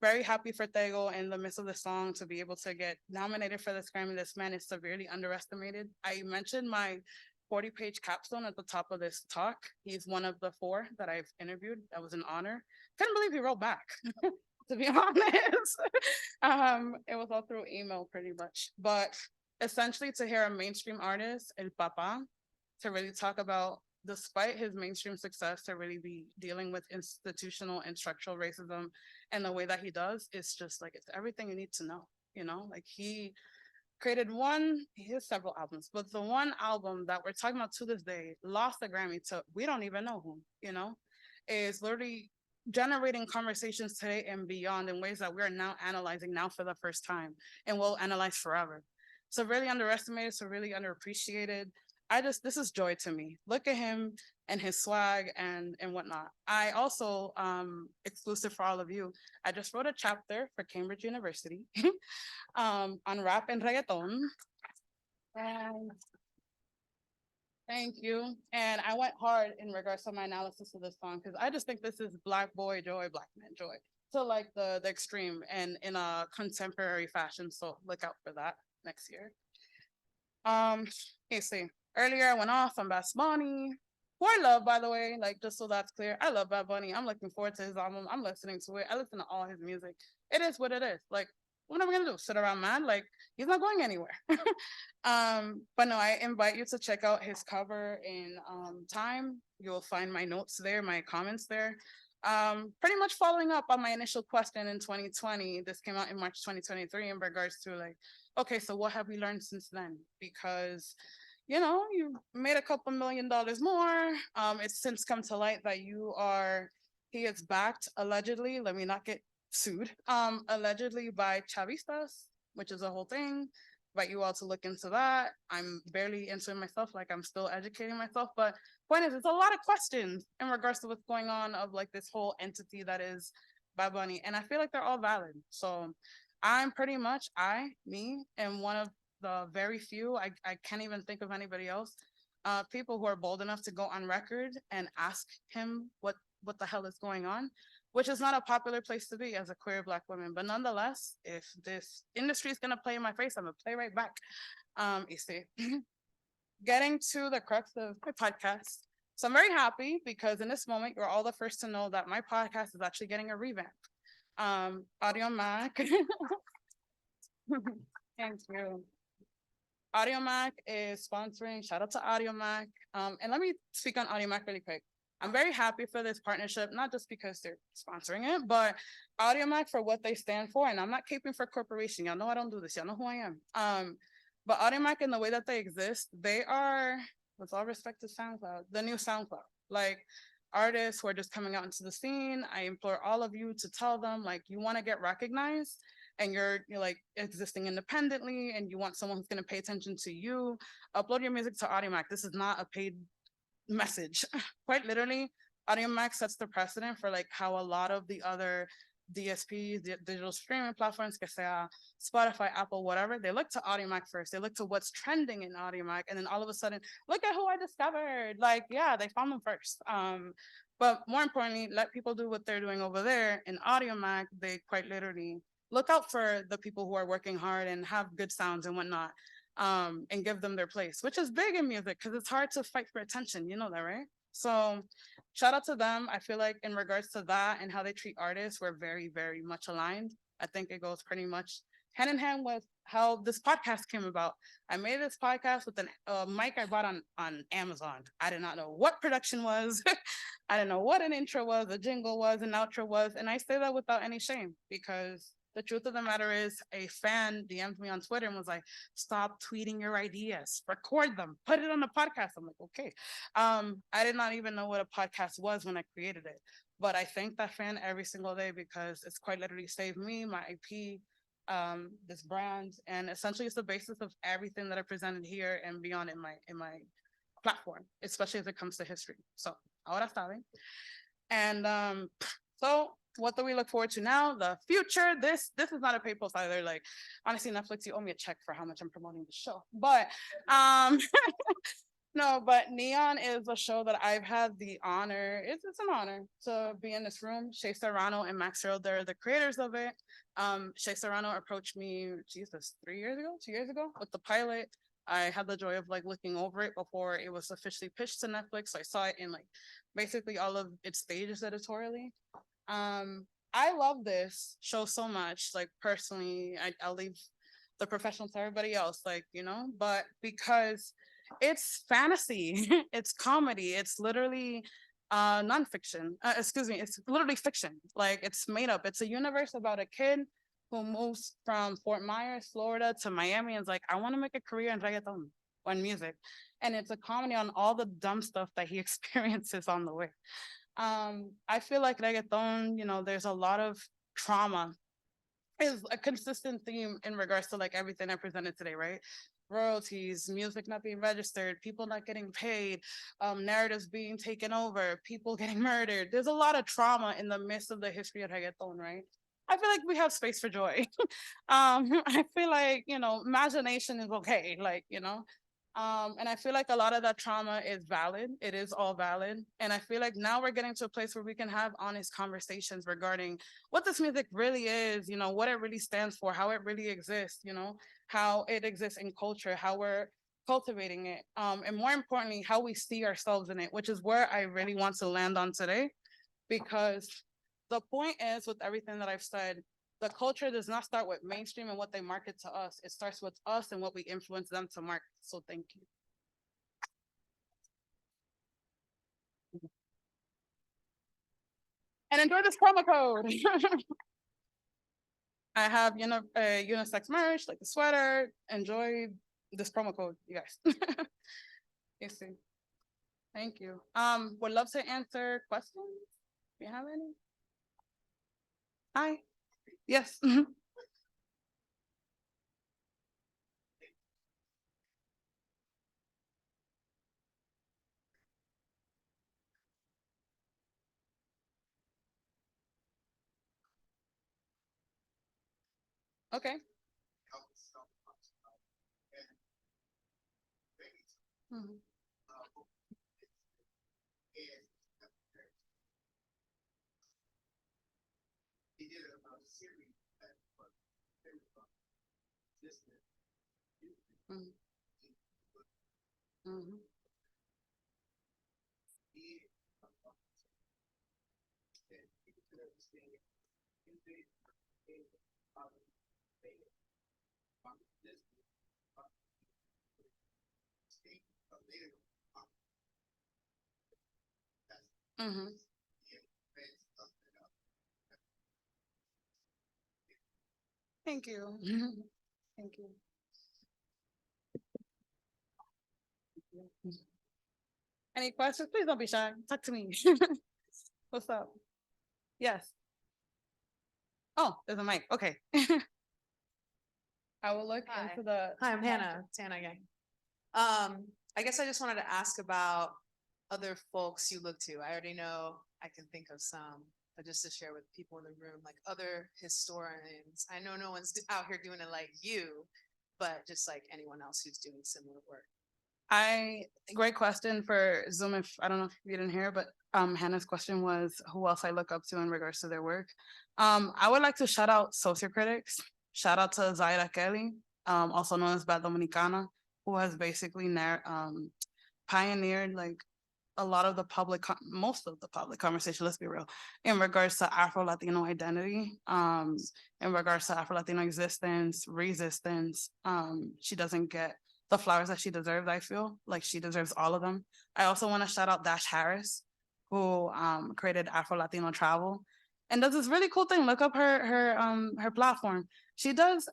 Very happy for Tego in the midst of the song to be able to get nominated for this Grammy. This man is severely underestimated. I mentioned my 40-page capstone at the top of this talk. He's one of the 4 that I've interviewed. That was an honor. Couldn't believe he wrote back. To be honest. It was all through email pretty much. But essentially to hear a mainstream artist, El Papa, to really talk about, despite his mainstream success, to really be dealing with institutional and structural racism and the way that he does, it's just like, it's everything you need to know, like he created he has several albums, but the one album that we're talking about to this day lost the Grammy to, we don't even know who, is literally generating conversations today and beyond in ways that we're now analyzing now for the first time and will analyze forever. So really underestimated, so really underappreciated. This is joy to me. Look at him and his swag and whatnot. I also, exclusive for all of you, I just wrote a chapter for Cambridge University on rap and reggaeton. And thank you. And I went hard in regards to my analysis of this song because I just think this is Black boy joy, Black man joy. So like the extreme and in a contemporary fashion. So look out for that next year. You see, earlier I went off on Bad Bunny, who I love, by the way, like just so that's clear. I love Bad Bunny. I'm looking forward to his album. I'm listening to it. I listen to all his music. It is what it is. Like, what are we gonna do? Sit around mad? Like, he's not going anywhere. But no, I invite you to check out his cover in Time. You'll find my notes there, my comments there. Pretty much following up on my initial question in 2020. This came out in March 2023 in regards to like, okay, so what have we learned since then? Because you made a couple $1 million more. It's since come to light that he is backed allegedly. Let me not get sued. Allegedly by Chavistas, which is a whole thing. Invite you all to look into that. I'm barely into it myself, like I'm still educating myself. But point is, it's a lot of questions in regards to what's going on of like this whole entity that is Bad Bunny, and I feel like they're all valid. So I'm pretty much me, and one of the very few, I can't even think of anybody else, people who are bold enough to go on record and ask him what the hell is going on, which is not a popular place to be as a queer Black woman. But nonetheless, if this industry is gonna play in my face, I'm gonna play right back. You see, getting to the crux of my podcast. So I'm very happy because in this moment, you're all the first to know that my podcast is actually getting a revamp. Audio Mac. Thank you. Audio Mac is sponsoring. Shout out to Audio Mac. And let me speak on Audio Mac really quick. I'm very happy for this partnership, not just because they're sponsoring it, but AudioMac for what they stand for. And I'm not caping for corporation. Y'all know I don't do this. Y'all know who I am. But AudioMac in the way that they exist, they are, with all respect to SoundCloud, the new SoundCloud. Like artists who are just coming out into the scene, I implore all of you to tell them, like, you want to get recognized and you're like existing independently and you want someone who's going to pay attention to you, upload your music to AudioMac. This is not a paid message. Quite literally, AudioMac sets the precedent for like how a lot of the other DSPs, the digital streaming platforms, que sea Spotify, Apple, whatever, they look to AudioMac first. They look to what's trending in AudioMac, and then all of a sudden, look at who I discovered. Like, yeah, they found them first. But more importantly, let people do what they're doing over there. In AudioMac, they quite literally look out for the people who are working hard and have good sounds and whatnot, and give them their place, which is big in music because it's hard to fight for attention. You know that, right? So shout out to them. I feel like in regards to that and how they treat artists, we're very, very much aligned. I think it goes pretty much hand in hand with how this podcast came about. I made this podcast with a mic I bought on Amazon. I did not know what production was. I didn't know what an intro was, a jingle was, an outro was. And I say that without any shame because the truth of the matter is a fan DM'd me on Twitter and was like, stop tweeting your ideas, record them, put it on the podcast. I'm like, okay. I did not even know what a podcast was when I created it, but I thank that fan every single day because it's quite literally saved me, my IP, this brand, and essentially it's the basis of everything that I presented here and beyond in my platform, especially as it comes to history. So ahora saben. And so what do we look forward to now? The future. This is not a pay post either. Like, honestly, Netflix, you owe me a check for how much I'm promoting the show. But no, but Neon is a show that I've had the honor, it's an honor to be in this room. Shay Serrano and Max Earl, they're the creators of it. Shay Serrano approached me, Jesus, 2 years ago with the pilot. I had the joy of like looking over it before it was officially pitched to Netflix. So I saw it in like basically all of its stages editorially. I love this show so much. Like personally, I'll leave the professional to everybody else, like, you know, but because it's fantasy, it's comedy, it's literally nonfiction. Excuse me, it's literally fiction. Like it's made up. It's a universe about a kid who moves from Fort Myers, Florida to Miami and is like, I want to make a career in reggaeton or in music. And it's a comedy on all the dumb stuff that he experiences on the way. I feel like reggaeton, you know, there's a lot of trauma is a consistent theme in regards to like everything I presented today, right? Royalties, music not being registered, people not getting paid, narratives being taken over, people getting murdered. There's a lot of trauma in the midst of the history of reggaeton, right? I feel like we have space for joy. I feel like, you know, imagination is okay, like, you know, and I feel like a lot of that trauma is valid. It is all valid. And I feel like now we're getting to a place where we can have honest conversations regarding what this music really is, you know, what it really stands for, how it really exists, you know, how it exists in culture, how we're cultivating it. And more importantly, how we see ourselves in it, which is where I really want to land on today. Because the point is, with everything that I've said, the culture does not start with mainstream and what they market to us. It starts with us and what we influence them to market. So thank you. And enjoy this promo code. I have, you know, unisex merch, like the sweater. Enjoy this promo code, you guys. You see. Thank you. Would love to answer questions. Do you have any? Hi. Yes. Okay. Mhm. Mhm. Mhm. Mm-hmm. Thank you. Thank you. Any questions? Please don't be shy. Talk to me. What's up? Yes. Oh, there's a mic. Okay. I will look
Hi.
into the.
Hi, I'm Hannah. It's Hannah again. I guess I just wanted to ask about other folks you look to. I already know I can think of some, but just to share with people in the room, like other historians. I know no one's out here doing it like you, but just like anyone else who's doing similar work.
Great question for Zoom. If I don't know if you didn't hear, but Hannah's question was who else I look up to in regards to their work. I would like to shout out sociocritics. Shout out to Zaira Kelly, also known as Bad Dominicana, who has basically pioneered like a lot of the most of the public conversation, let's be real, in regards to Afro-Latino identity, in regards to Afro-Latino existence, resistance. She doesn't get the flowers that she deserves. I feel like she deserves all of them. I also want to shout out Dash Harris, who created Afro-Latino Travel and does this really cool thing. Look up her platform. She does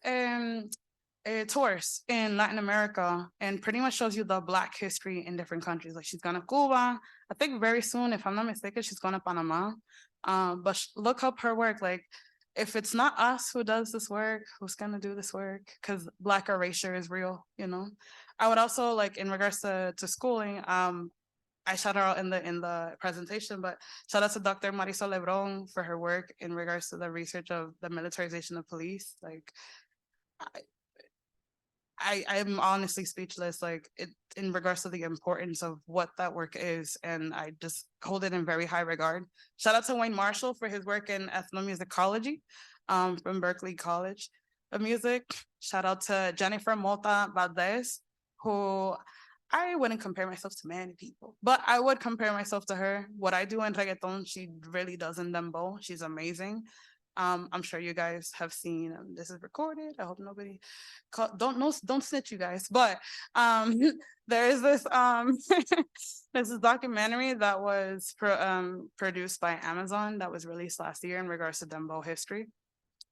tours in Latin America and pretty much shows you the Black history in different countries. Like she's gonna Cuba. I think very soon, if I'm not mistaken, she's going to Panama. But look up her work. Like if it's not us who does this work, who's gonna do this work? Because Black erasure is real, you know. I would also like in regards to schooling. I shout her out in the presentation, but shout out to Dr. Marisol Lebron for her work in regards to the research of the militarization of police. Like I'm honestly speechless, like it in regards to the importance of what that work is, and I just hold it in very high regard. Shout out to Wayne Marshall for his work in ethnomusicology, from Berkeley College of Music. Shout out to Jennifer Mota Valdez, who I wouldn't compare myself to many people, but I would compare myself to her. What I do in reggaeton, she really does in dembow. She's amazing. I'm sure you guys have seen. This is recorded. I hope nobody don't snitch, you guys. But there is this there's this documentary that was produced by Amazon that was released last year in regards to dembow history.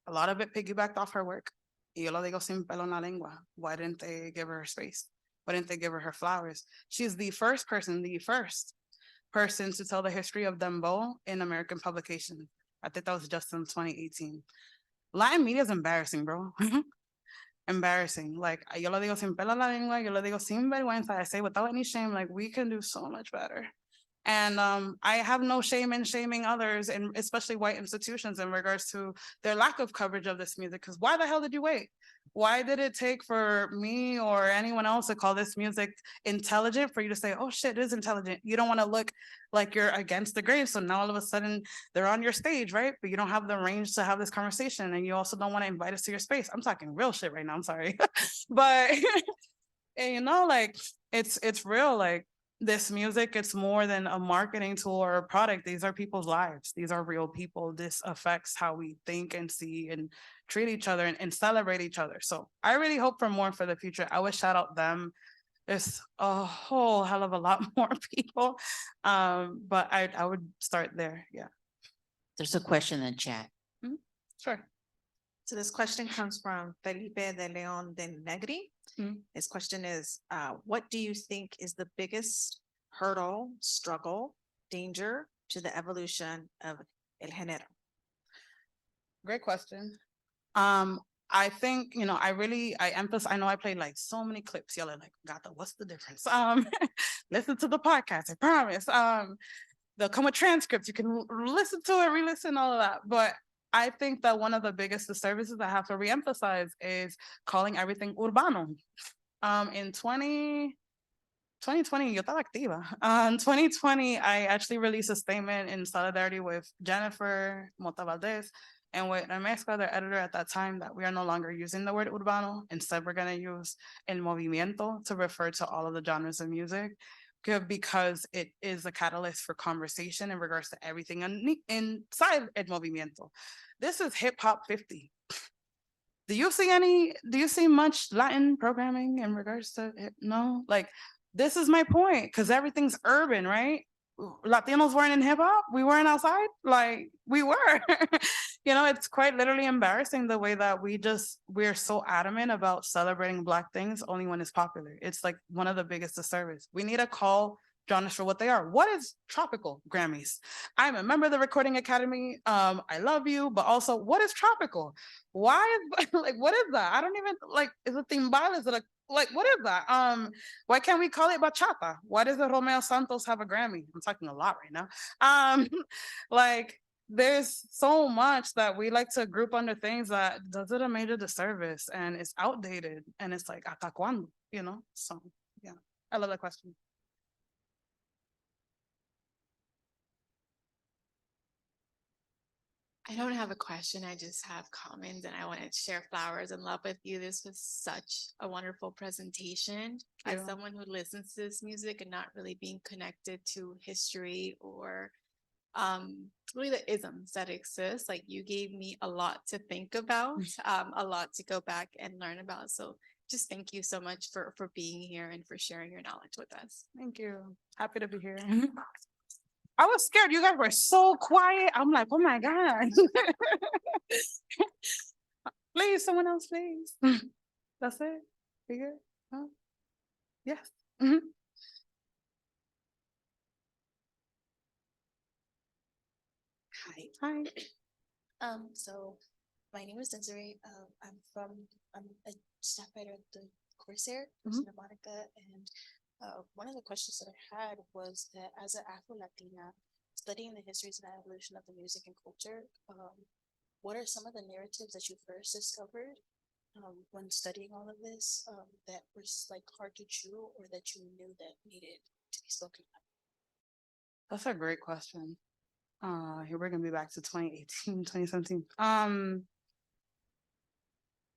A lot of it piggybacked off her work. Y yo lo digo sin pelo en la lengua. Why didn't they give her space? Why didn't they give her flowers? She's the first person to tell the history of dembow in American publication. I think that was just in 2018. Latin media is embarrassing, bro. Embarrassing. Like, yo lo digo sin pelo la lengua, yo lo digo sin vergüenza. I say without any shame, like, we can do so much better. And I have no shame in shaming others, and especially white institutions, in regards to their lack of coverage of this music. Because why the hell did you wait? Why did it take for me or anyone else to call this music intelligent for you to say, oh shit, it is intelligent? You don't want to look like you're against the grain. So now all of a sudden they're on your stage, right? But you don't have the range to have this conversation, and you also don't want to invite us to your space. I'm talking real shit right now. I'm sorry. But and, you know, like it's real. Like this music, it's more than a marketing tool or a product. These are people's lives. These are real people. This affects how we think and see and treat each other and celebrate each other. So I really hope for more for the future. I would shout out them. There's a whole hell of a lot more people. But I would start there. Yeah.
There's a question in the chat.
Sure.
So this question comes from Felipe de Leon de Negri. His question is, what do you think is the biggest hurdle, struggle, danger to the evolution of el género?
Great question. I think, you know, I emphasize, I know I played like so many clips. Y'all are like, Gata, what's the difference? Listen to the podcast, I promise. They'll come with transcripts. You can listen to it, re-listen, all of that. But I think that one of the biggest disservices I have to reemphasize is calling everything urbano. In 2020, yo estaba activa. In 2020, I actually released a statement in solidarity with Jennifer Mota Valdez and with Mezcla, their editor at that time, that we are no longer using the word urbano. Instead, we're going to use el movimiento to refer to all of the genres of music, because it is a catalyst for conversation in regards to everything inside el movimiento. This is hip hop 50. Do you see much Latin programming in regards to it? No? Like, this is my point, because everything's urban, right? Latinos weren't in hip hop. We weren't outside. Like we were, it's quite literally embarrassing the way that we're so adamant about celebrating Black things only when it's popular. It's like one of the biggest disservice. We need to call genres for what they are. What is tropical? Grammys. I'm a member of the Recording Academy. I love you, but also what is tropical? Why is like what is that? I don't even like. Is it timbal? Is it a like what is that? Why can't we call it bachata? Why does the Romeo Santos have a Grammy? I'm talking a lot right now. Like there's so much that we like to group under things that does it a major disservice and it's outdated and it's like hasta cuando, So yeah, I love that question.
I don't have a question. I just have comments and I wanted to share flowers and love with you. This was such a wonderful presentation. As
Yeah.
someone who listens to this music and not really being connected to history or really the isms that exist, like you gave me a lot to think about, a lot to go back and learn about. So just thank you so much for being here and for sharing your knowledge with us.
Thank you. Happy to be here. I was scared. You guys were so quiet. I'm like, oh my God. Please, someone else, please. That's it. You good? Huh? Yes. Mhm.
Hi.
Hi.
So my name is Desiree. I'm a staff writer at the Corsair, Santa Monica, and one of the questions that I had was that as an Afro-Latina, studying the histories and evolution of the music and culture, what are some of the narratives that you first discovered when studying all of this that was like hard to chew or that you knew that needed to be spoken about?
That's a great question. Here we're gonna be back to 2018, 2017.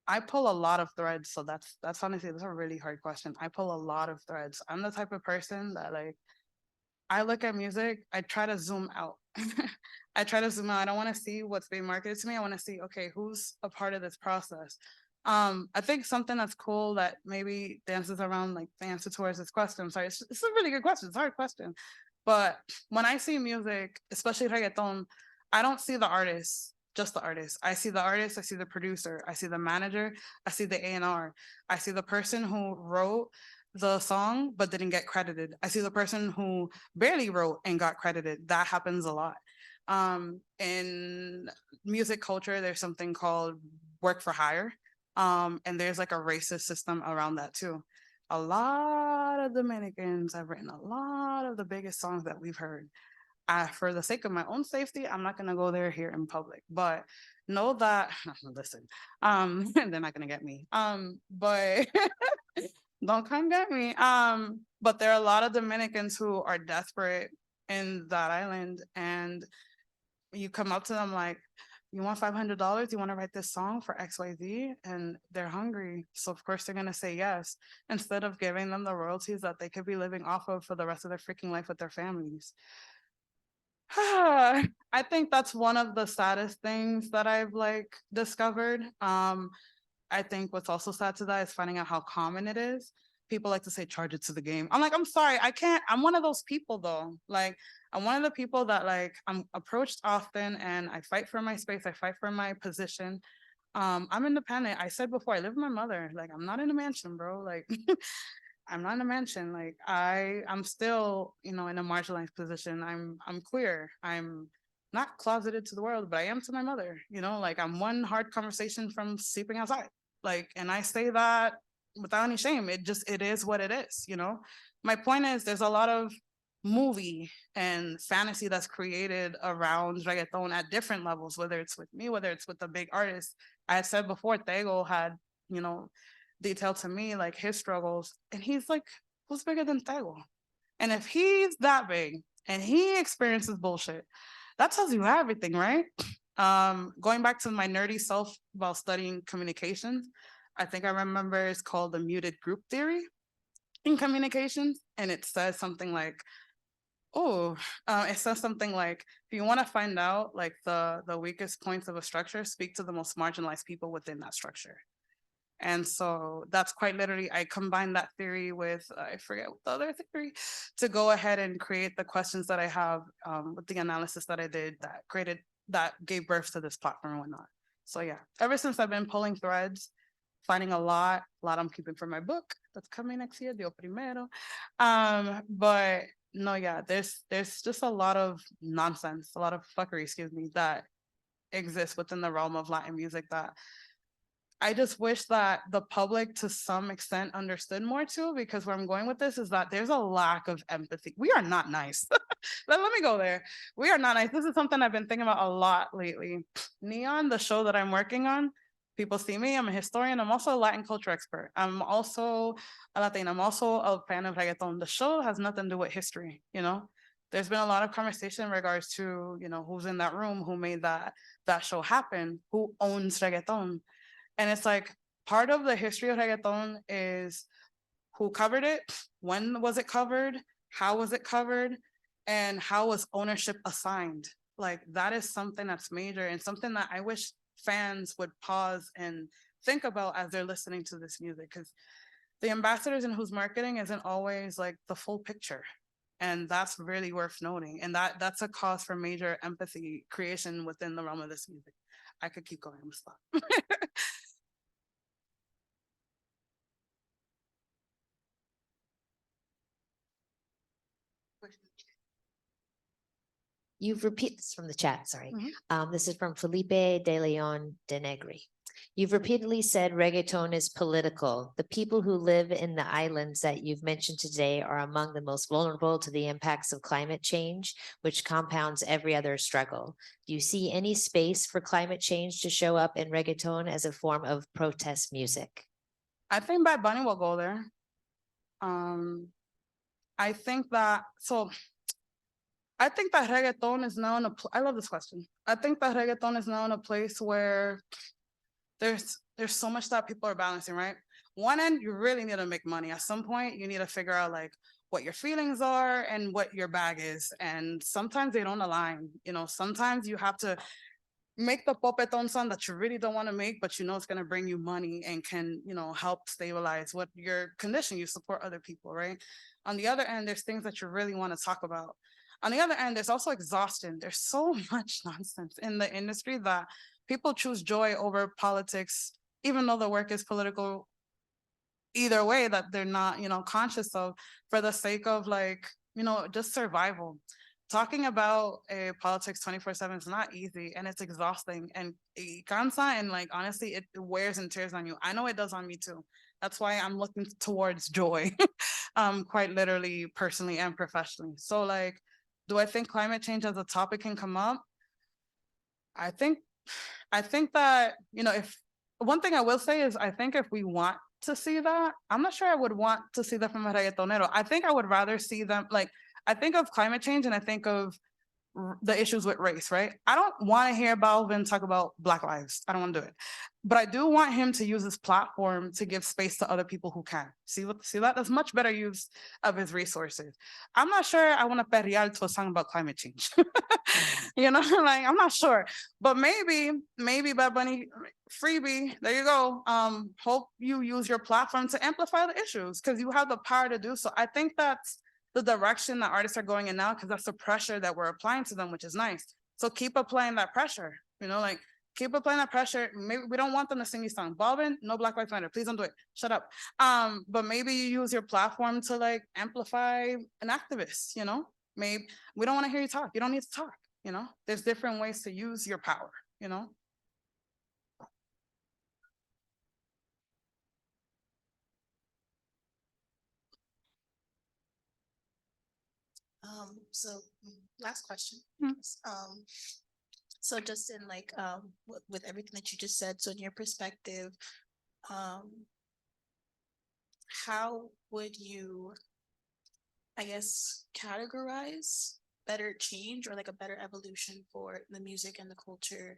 I pull a lot of threads, so that's honestly that's a really hard question. I pull a lot of threads. I'm the type of person that like I look at music, I try to zoom out. I try to zoom out. I don't want to see what's being marketed to me. I want to see, okay, who's a part of this process. I think something that's cool that maybe dances around like the answer towards this question. Sorry, it's a really good question. It's a hard question. But when I see music, especially reggaeton, I don't see the artist, just the artist. I see the artist, I see the producer, I see the manager, I see the A&R, I see the person who wrote the song but didn't get credited. I see the person who barely wrote and got credited. That happens a lot. In music culture, there's something called work for hire. And there's like a racist system around that too. A lot of Dominicans have written a lot of the biggest songs that we've heard. For the sake of my own safety, I'm not gonna go there here in public, but know that listen, they're not gonna get me. But don't come get me. But there are a lot of Dominicans who are desperate in that island, and you come up to them like, you want $500? You want to write this song for XYZ? And they're hungry. So of course they're gonna say yes, instead of giving them the royalties that they could be living off of for the rest of their freaking life with their families. I think that's one of the saddest things that I've like discovered. I think what's also sad to that is finding out how common it is. People like to say, charge it to the game. I'm like, I'm sorry, I can't. I'm one of those people though. Like, I'm one of the people that like, I'm approached often and I fight for my space. I fight for my position. I'm independent. I said before, I live with my mother. Like, I'm not in a mansion, bro. Like, I'm not in a mansion. Like, I'm still, in a marginalized position. I'm queer. I'm not closeted to the world, but I am to my mother. Like I'm one hard conversation from sleeping outside. Like, and I say that without any shame. It is what it is. My point is, there's a lot of movie and fantasy that's created around reggaeton at different levels, whether it's with me, whether it's with the big artists. I had said before, Tego had, detailed to me like his struggles, and he's like, who's bigger than Tego? And if he's that big and he experiences bullshit, that tells you everything, right? Going back to my nerdy self while studying communications, I think I remember it's called the muted group theory in communications. And it says something like, if you want to find out like the weakest points of a structure, speak to the most marginalized people within that structure. And so that's quite literally, I combined that theory with, I forget what the other theory, to go ahead and create the questions that I have with the analysis that I did that gave birth to this platform and whatnot. So yeah, ever since I've been pulling threads, finding a lot I'm keeping for my book that's coming next year, Dio Primero. But no, yeah, there's just a lot of nonsense, a lot of fuckery, excuse me, that exists within the realm of Latin music that I just wish that the public to some extent understood more too, because where I'm going with this is that there's a lack of empathy. We are not nice. Let me go there. We are not nice. This is something I've been thinking about a lot lately. Neon, the show that I'm working on, people see me, I'm a historian. I'm also a Latin culture expert. I'm also a Latina. I'm also a fan of reggaeton. The show has nothing to do with history, you know? There's been a lot of conversation in regards to, you know, who's in that room, who made that show happen, who owns reggaeton. And it's like part of the history of reggaeton is who covered it, when was it covered, how was it covered, and how was ownership assigned. Like that is something that's major and something that I wish fans would pause and think about as they're listening to this music, because the ambassadors and who's marketing isn't always like the full picture. And that's really worth noting. And that's a cause for major empathy creation within the realm of this music. I could keep going, I'm stop.
You've repeated this from the chat, sorry.
Mhm.
This is from Felipe de Leon de Negri. You've repeatedly said reggaeton is political. The people who live in the islands that you've mentioned today are among the most vulnerable to the impacts of climate change, which compounds every other struggle. Do you see any space for climate change to show up in reggaeton as a form of protest music?
I think Bad Bunny will go there. I think that reggaeton is now in I love this question. I think that reggaeton is now in a place where there's so much that people are balancing, right? One end, you really need to make money. At some point, you need to figure out like what your feelings are and what your bag is. And sometimes they don't align. You know, sometimes you have to make the popeton song that you really don't want to make, but you know it's going to bring you money and can, you know, help stabilize what your condition. You support other people, right? On the other end, there's things that you really want to talk about. On the other end, there's also exhaustion. There's so much nonsense in the industry that people choose joy over politics, even though the work is political either way, that they're not, you know, conscious of, for the sake of like, you know, just survival. Talking about politics 24/7 is not easy and it's exhausting and it cansa, and like honestly it wears and tears on you. I know it does on me too. That's why I'm looking towards joy, quite literally, personally and professionally. So like, do I think climate change as a topic can come up? I think that, you know, if one thing I will say is I think if we want to see that, I'm not sure I would want to see that from a reggaetonero. I think I would rather see them like, I think of climate change and I think of the issues with race, right? I don't want to hear Balvin talk about Black lives. I don't want to do it. But I do want him to use his platform to give space to other people who can. See that? That's much better use of his resources. I'm not sure I want to perrear to a song about climate change. You know, like I'm not sure. But maybe Bad Bunny freebie, there you go. Hope you use your platform to amplify the issues because you have the power to do so. I think that's the direction that artists are going in now, because that's the pressure that we're applying to them, which is nice. So keep applying that pressure, you know, like keep applying that pressure. Maybe we don't want them to sing these songs. Balvin, no Black Lives Matter. Please don't do it. Shut up. But maybe you use your platform to like amplify an activist, you know? Maybe we don't want to hear you talk. You don't need to talk, you know? There's different ways to use your power, you know?
So last question.
Mhm.
So just in like with everything that you just said, so in your perspective, how would you, I guess, categorize better change or like a better evolution for the music and the culture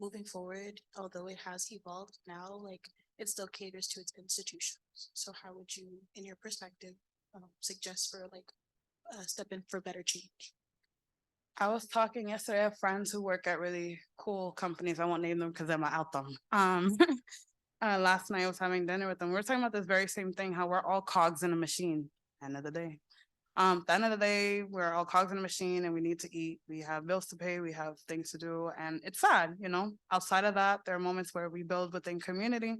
moving forward, although it has evolved now, like it still caters to its institutions. So how would you, in your perspective, suggest for like a step in for better change?
I was talking yesterday. I have friends who work at really cool companies. I won't name them because I'm out them. last night I was having dinner with them. We were talking about this very same thing, how we're all cogs in a machine, end of the day. At the end of the day, we're all cogs in a machine and we need to eat. We have bills to pay, we have things to do, and it's sad, you know. Outside of that, there are moments where we build within community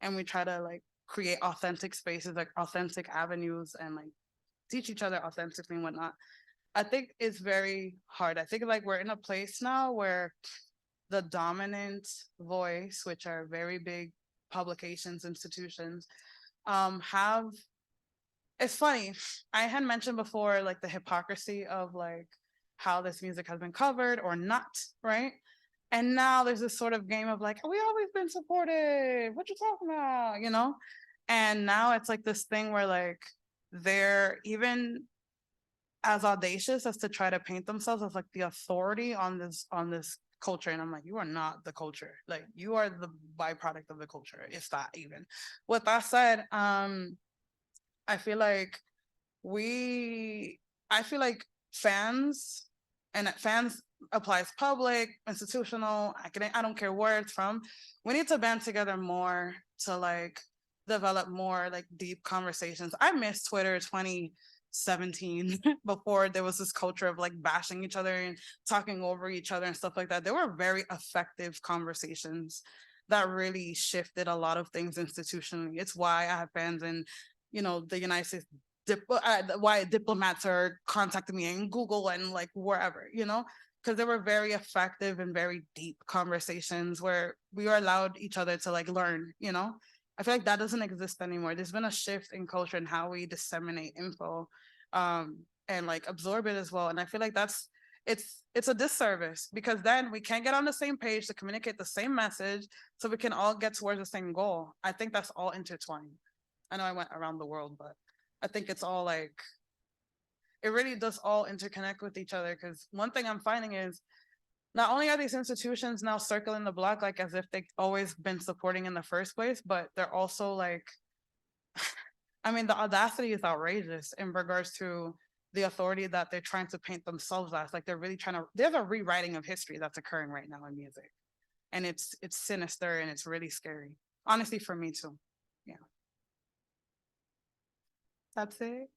and we try to like create authentic spaces, like authentic avenues, and like teach each other authentically and whatnot. I think it's very hard. I think like we're in a place now where the dominant voice, which are very big publications, institutions, have, it's funny. I had mentioned before, like the hypocrisy of like how this music has been covered or not, right? And now there's this sort of game of like, we always been supported. What you talking about? You know? And now it's like this thing where like they're even as audacious as to try to paint themselves as like the authority on this culture. And I'm like, you are not the culture. Like you are the byproduct of the culture, if that even. With that said, I feel like fans, and fans applies public, institutional, academic, I don't care where it's from. We need to band together more to like develop more like deep conversations. I miss Twitter 2017 before there was this culture of like bashing each other and talking over each other and stuff like that. There were very effective conversations that really shifted a lot of things institutionally. It's why I have fans in, you know, the United States, why diplomats are contacting me in Google and like wherever, you know, because they were very effective and very deep conversations where we were allowed each other to like learn, you know. I feel like that doesn't exist anymore. There's been a shift in culture and how we disseminate info, and like absorb it as well. And I feel like it's a disservice because then we can't get on the same page to communicate the same message so we can all get towards the same goal. I think that's all intertwined. I know I went around the world, but I think it's all like, it really does all interconnect with each other. Because one thing I'm finding is not only are these institutions now circling the block, like as if they've always been supporting in the first place, but they're also like, I mean, the audacity is outrageous in regards to the authority that they're trying to paint themselves as. Like they're really trying to, there's a rewriting of history that's occurring right now in music. And it's sinister and it's really scary. Honestly, for me too. Yeah. That's it.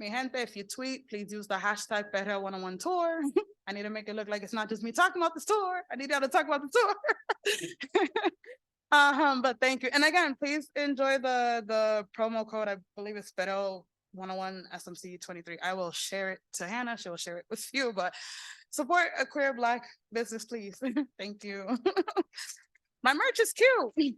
Mi gente, if you tweet, please use the hashtag Perreo101 tour. I need to make it look like it's not just me talking about this tour. I need y'all to talk about the tour. But thank you. And again, please enjoy the promo code. I believe it's Perreo101 SMC 23. I will share it to Hannah. She will share it with you, but support a queer Black business, please. Thank you. My merch is cute.